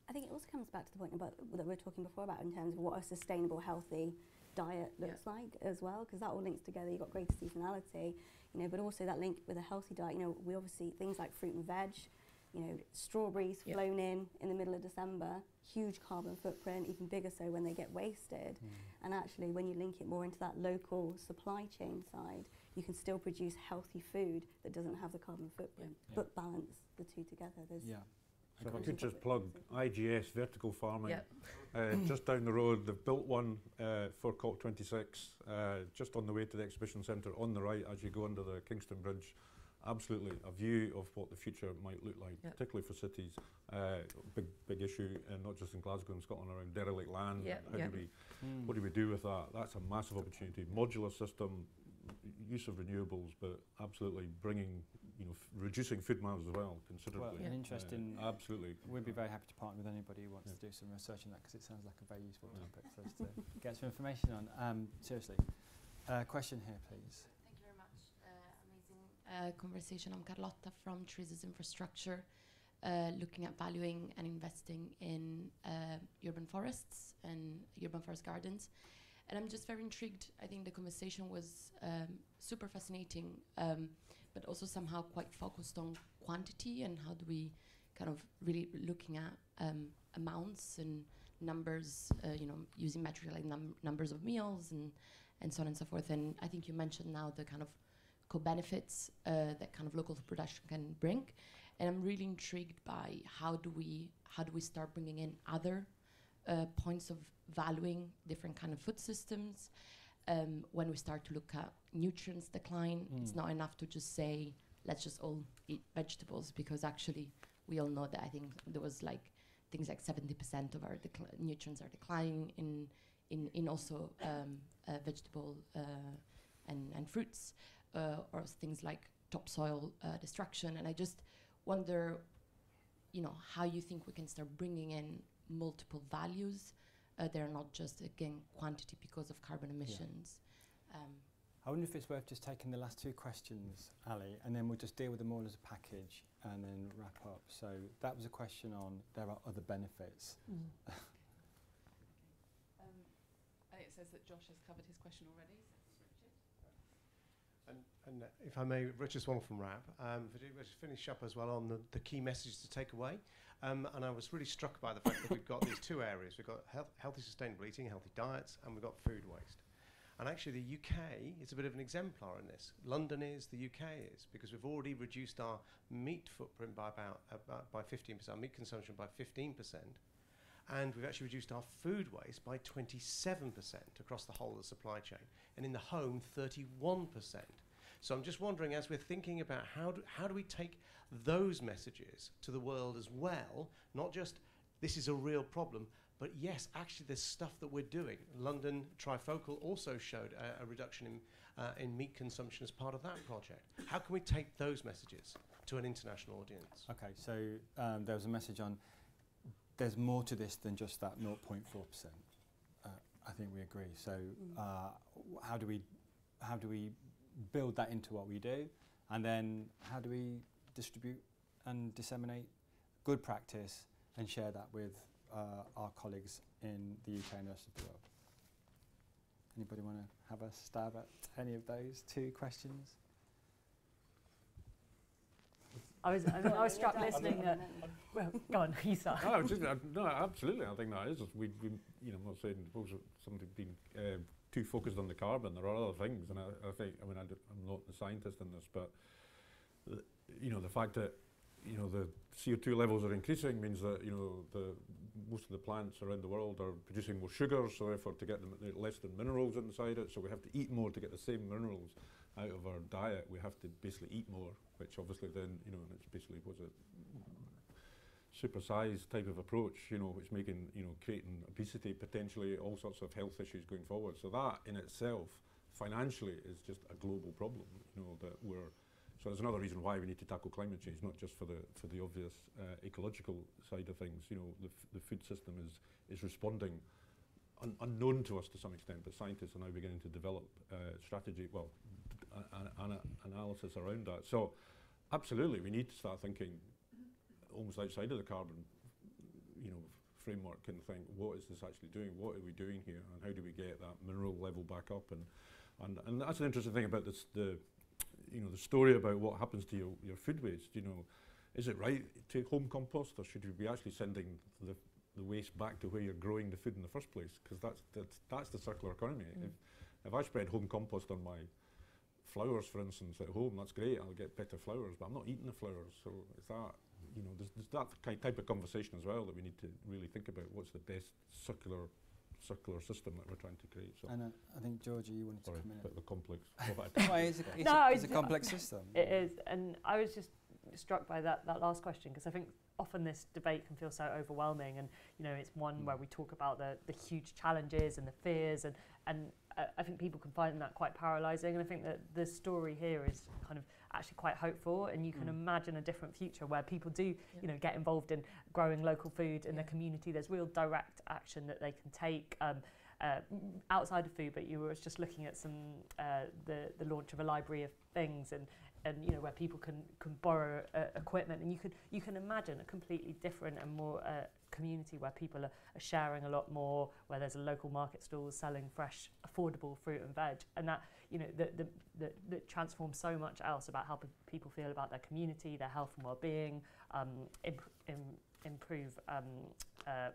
I think it also comes back to the point about that we were talking before about in terms of what a sustainable, healthy diet looks like as well, because that all links together. You've got greater seasonality, you know, but also that link with a healthy diet. You know, we obviously things like fruit and veg, you know, strawberries flown in the middle of December, huge carbon footprint, even bigger so when they get wasted. And actually, when you link it more into that local supply chain side, you can still produce healthy food that doesn't have the carbon footprint, but balance the two together. There's So if I could just plug IGS vertical farming, just down the road, they've built one for COP26, just on the way to the exhibition centre on the right as you go under the Kingston Bridge. Absolutely a view of what the future might look like, particularly for cities. Big issue, and not just in Glasgow and Scotland, around derelict land. What do we do with that? That's a massive opportunity. Modular system, use of renewables, but absolutely bringing, you know, reducing food miles as well considerably. Well, interesting. Absolutely. We'd be very happy to partner with anybody who wants to do some research on that, because it sounds like a very useful topic for us to get some information on. Seriously. Question here, please. Thank you very much. Amazing conversation. I'm Carlotta from SUEZ Infrastructure, looking at valuing and investing in urban forests and urban forest gardens. And I'm just very intrigued. I think the conversation was super fascinating, but also somehow quite focused on quantity and how do we kind of really looking at amounts and numbers, you know, using metrics like numbers of meals and so on and so forth. And I think you mentioned now the kind of co-benefits that kind of local production can bring. And I'm really intrigued by how do we start bringing in other points of valuing different kind of food systems. When we start to look at nutrients decline, it's not enough to just say, let's just all eat vegetables, because actually we all know that I think there was like things like 70% of our nutrients are declining in also vegetable and fruits, or things like topsoil destruction. And I just wonder, you know, how you think we can start bringing in multiple values they're not just, again, quantity because of carbon emissions. I wonder if it's worth just taking the last two questions, Ali, and then we'll just deal with them all as a package and then wrap up. So that was a question on there are other benefits. It says that Josh has covered his question already. And if I may, Richard Swan from RAP, let's finish up as well on the key messages to take away. And I was really struck by the fact that we've got these two areas. We've got healthy sustainable eating, healthy diets, and we've got food waste. And actually the UK is a bit of an exemplar in this. London is, the UK is, because we've already reduced our meat footprint by by 15%, our meat consumption by 15%. And we've actually reduced our food waste by 27% across the whole of the supply chain. And in the home, 31%. So I'm just wondering, as we're thinking about how do we take those messages to the world as well, not just this is a real problem, but yes, actually there's stuff that we're doing. London Trifocal also showed a reduction in meat consumption as part of that project. How can we take those messages to an international audience? Okay, so there was a message on there's more to this than just that 0.4%. I think we agree. So how do we build that into what we do, and then how do we distribute and disseminate good practice and share that with our colleagues in the UK and the rest of the world? Anybody want to have a stab at any of those two questions? I was struck listening. Well, go on, you start. No, absolutely. I think that is. We I'm not saying somebody being too focused on the carbon. There are other things, and I think. I'm not the scientist in this, but the fact that the CO2 levels are increasing means that most of the plants around the world are producing more sugar, so therefore to get less than minerals inside it. So we have to eat more to get the same minerals out of our diet. We have to basically eat more, which obviously then it's basically supersized type of approach, which creating obesity, potentially all sorts of health issues going forward. So that in itself, financially, is just a global problem. So there's another reason why we need to tackle climate change, not just for the obvious ecological side of things. The food system is responding unknown to us to some extent, but scientists are now beginning to develop strategy, analysis around that. So absolutely, we need to start thinking almost outside of the carbon, framework, and think, what is this actually doing? What are we doing here? And how do we get that mineral level back up? And that's an interesting thing about this, the story about what happens to your food waste. Is it right to home compost, or should we be actually sending the waste back to where you're growing the food in the first place? Because that's the circular economy. If I spread home compost on my flowers, for instance, at home, that's great. I'll get better flowers, but I'm not eating the flowers. So is that there's that type of conversation as well that we need to really think about. What's the best circular system that we're trying to create? So and I think, Georgie, you wanted to come in. Bit of a complex. It's a complex system. It is, and I was just struck by that last question, because I think often this debate can feel so overwhelming, and it's one where we talk about the huge challenges and the fears, and I think people can find that quite paralysing, and I think that the story here is kind of actually quite hopeful, and you can imagine a different future where people do get involved in growing local food in the community. There's real direct action that they can take outside of food, but you were just looking at some the launch of a library of things, and where people can borrow equipment, and you can imagine a completely different and more community where people are sharing a lot more, where there's a local market stalls selling fresh, affordable fruit and veg, and that that transforms so much else about how people feel about their community, their health and well-being, improve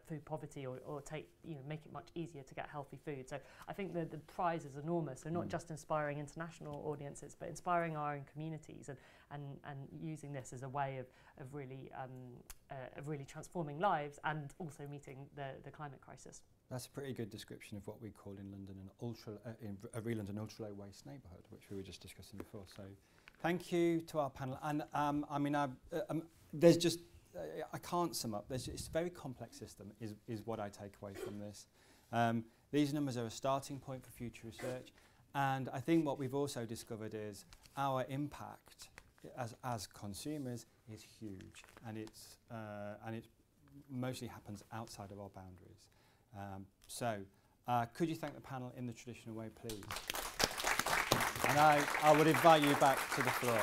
food poverty, or make it much easier to get healthy food. So I think the prize is enormous. So not just inspiring international audiences, but inspiring our own communities, and using this as a way of really transforming lives, and also meeting the climate crisis. That's a pretty good description of what we call in London a ReLondon ultra-low waste neighbourhood, which we were just discussing before. So thank you to our panel. And there's just I can't sum up. It's a very complex system, is what I take away from this. These numbers are a starting point for future research, and I think what we've also discovered is our impact as consumers is huge, and it mostly happens outside of our boundaries. Could you thank the panel in the traditional way, please? And I would invite you back to the floor.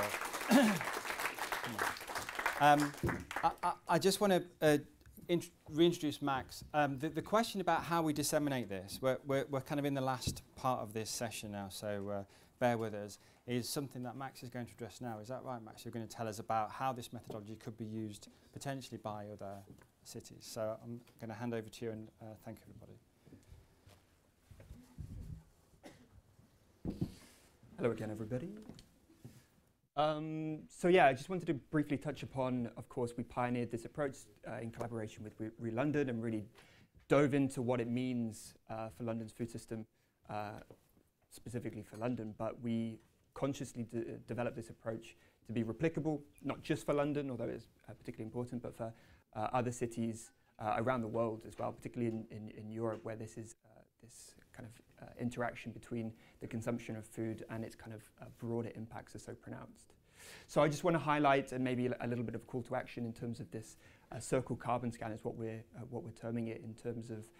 I just want to reintroduce Max. The question about how we disseminate this, we're kind of in the last part of this session now, so bear with us, is something that Max is going to address now. Is that right, Max? You're going to tell us about how this methodology could be used potentially by other cities. So I'm going to hand over to you and thank everybody. Hello again, everybody. So yeah, I just wanted to briefly touch upon, of course, we pioneered this approach in collaboration with ReLondon and really dove into what it means for London's food system, specifically for London, but we consciously developed this approach to be replicable, not just for London, although it's particularly important, but for other cities around the world as well, particularly in Europe, where this is this kind of interaction between the consumption of food and its kind of broader impacts are so pronounced. So I just want to highlight and maybe a little bit of call to action in terms of this circle carbon scan is what we're terming it, in terms of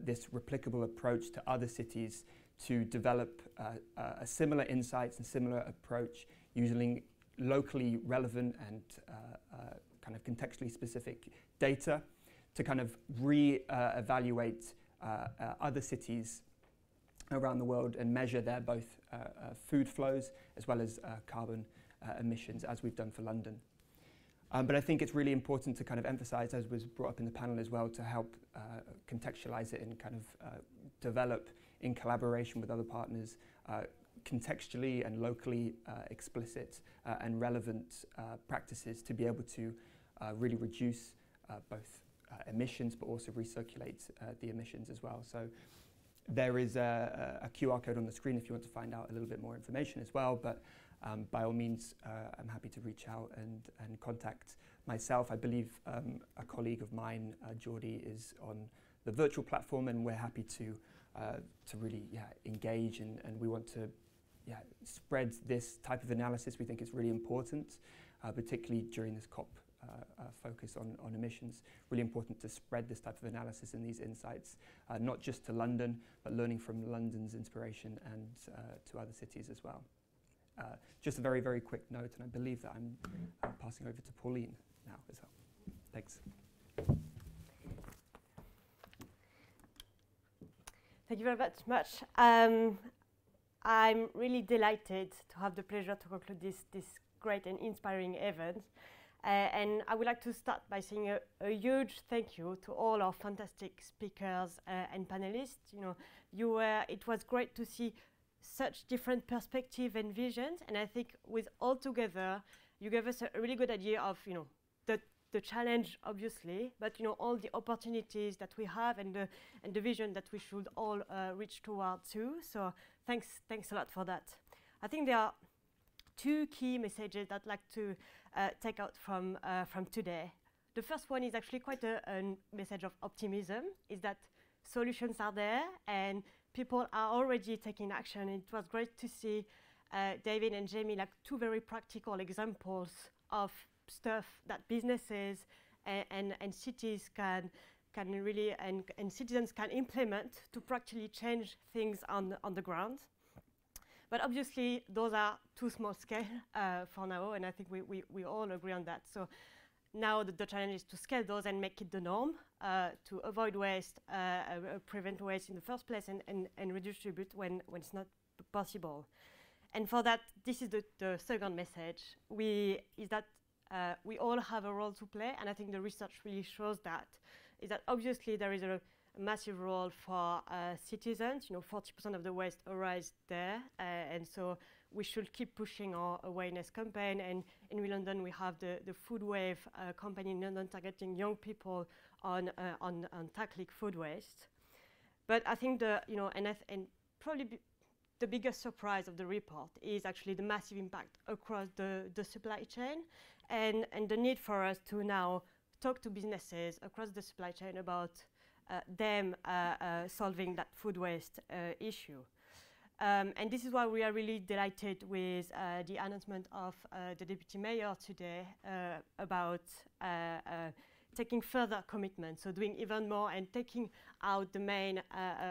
this replicable approach to other cities to develop a similar insights and similar approach using locally relevant and kind of contextually specific data to kind of re-evaluate other cities around the world and measure their both food flows as well as carbon emissions, as we've done for London. But I think it's really important to kind of emphasize, as was brought up in the panel as well, to help contextualize it and kind of develop in collaboration with other partners contextually and locally explicit and relevant practices to be able to really reduce both emissions but also recirculate the emissions as well. So there is a QR code on the screen if you want to find out a little bit more information as well, but by all means I'm happy to reach out and contact myself. I believe a colleague of mine, Geordie, is on the virtual platform, and we're happy to really engage and we want to spread this type of analysis. We think it's really important, particularly during this COP focus on emissions. Really important to spread this type of analysis and these insights, not just to London, but learning from London's inspiration and to other cities as well. Just a very, very quick note, and I believe that I'm passing over to Pauline now as well. Thanks. Thank you very much. I'm really delighted to have the pleasure to conclude this great and inspiring event. And I would like to start by saying a huge thank you to all our fantastic speakers and panelists. It was great to see such different perspectives and visions, and I think with all together, you gave us a really good idea of the challenge, obviously, but all the opportunities that we have and the vision that we should all reach towards too. So thanks a lot for that. I think there are two key messages that I'd like to take out from today. The first one is actually quite a message of optimism, is that solutions are there and people are already taking action. It was great to see David and Jamie, like two very practical examples of stuff that businesses and cities can really and citizens can implement to practically change things on the ground. But obviously, those are too small scale for now, and I think we all agree on that. So now the challenge is to scale those and make it the norm, to avoid waste, prevent waste in the first place, and redistribute when it's not possible. And for that, this is the second message, is that we all have a role to play, and I think the research really shows that, is that obviously there is a massive role for citizens. 40% of the waste arises there, and so we should keep pushing our awareness campaign. And in ReLondon, we have the Food Wave campaign in London targeting young people on tackling food waste. But I think and probably the biggest surprise of the report is actually the massive impact across the supply chain, and the need for us to now talk to businesses across the supply chain about them solving that food waste issue. And this is why we are really delighted with the announcement of the Deputy Mayor today about taking further commitment, so doing even more and taking out the main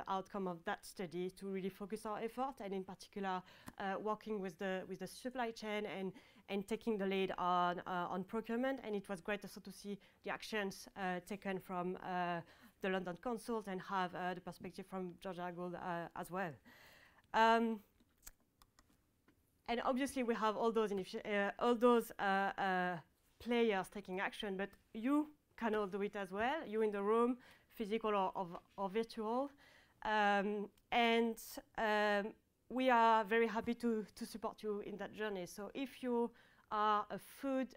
outcome of that study to really focus our effort, and in particular working with the supply chain and taking the lead on procurement. And it was great also to see the actions taken from the London councils and have the perspective from Georgia Gould as well. And obviously we have all those players taking action, but you can all do it as well, you in the room, physical or virtual. We are very happy to support you in that journey. So if you are a food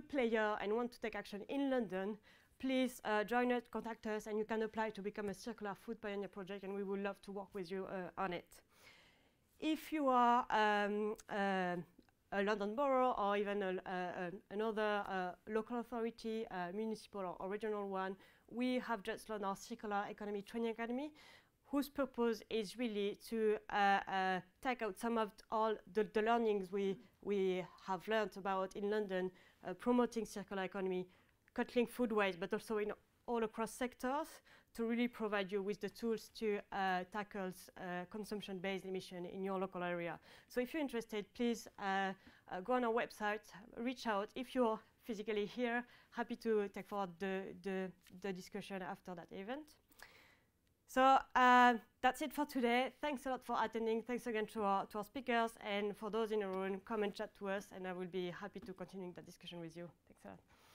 player and want to take action in London, please join us, contact us, and you can apply to become a Circular Food Pioneer project, and we would love to work with you on it. If you are a London Borough or even another local authority, municipal or regional one, we have just launched our Circular Economy Training Academy, whose purpose is really to take out some of all the learnings we have learned about in London, promoting circular economy, cutting food waste, but also in all across sectors, to really provide you with the tools to tackle consumption-based emission in your local area. So if you're interested, please go on our website, reach out. If you're physically here, happy to take forward the discussion after that event. So that's it for today. Thanks a lot for attending. Thanks again to our speakers, and for those in the room, come and chat to us, and I will be happy to continue the discussion with you. Thanks a lot.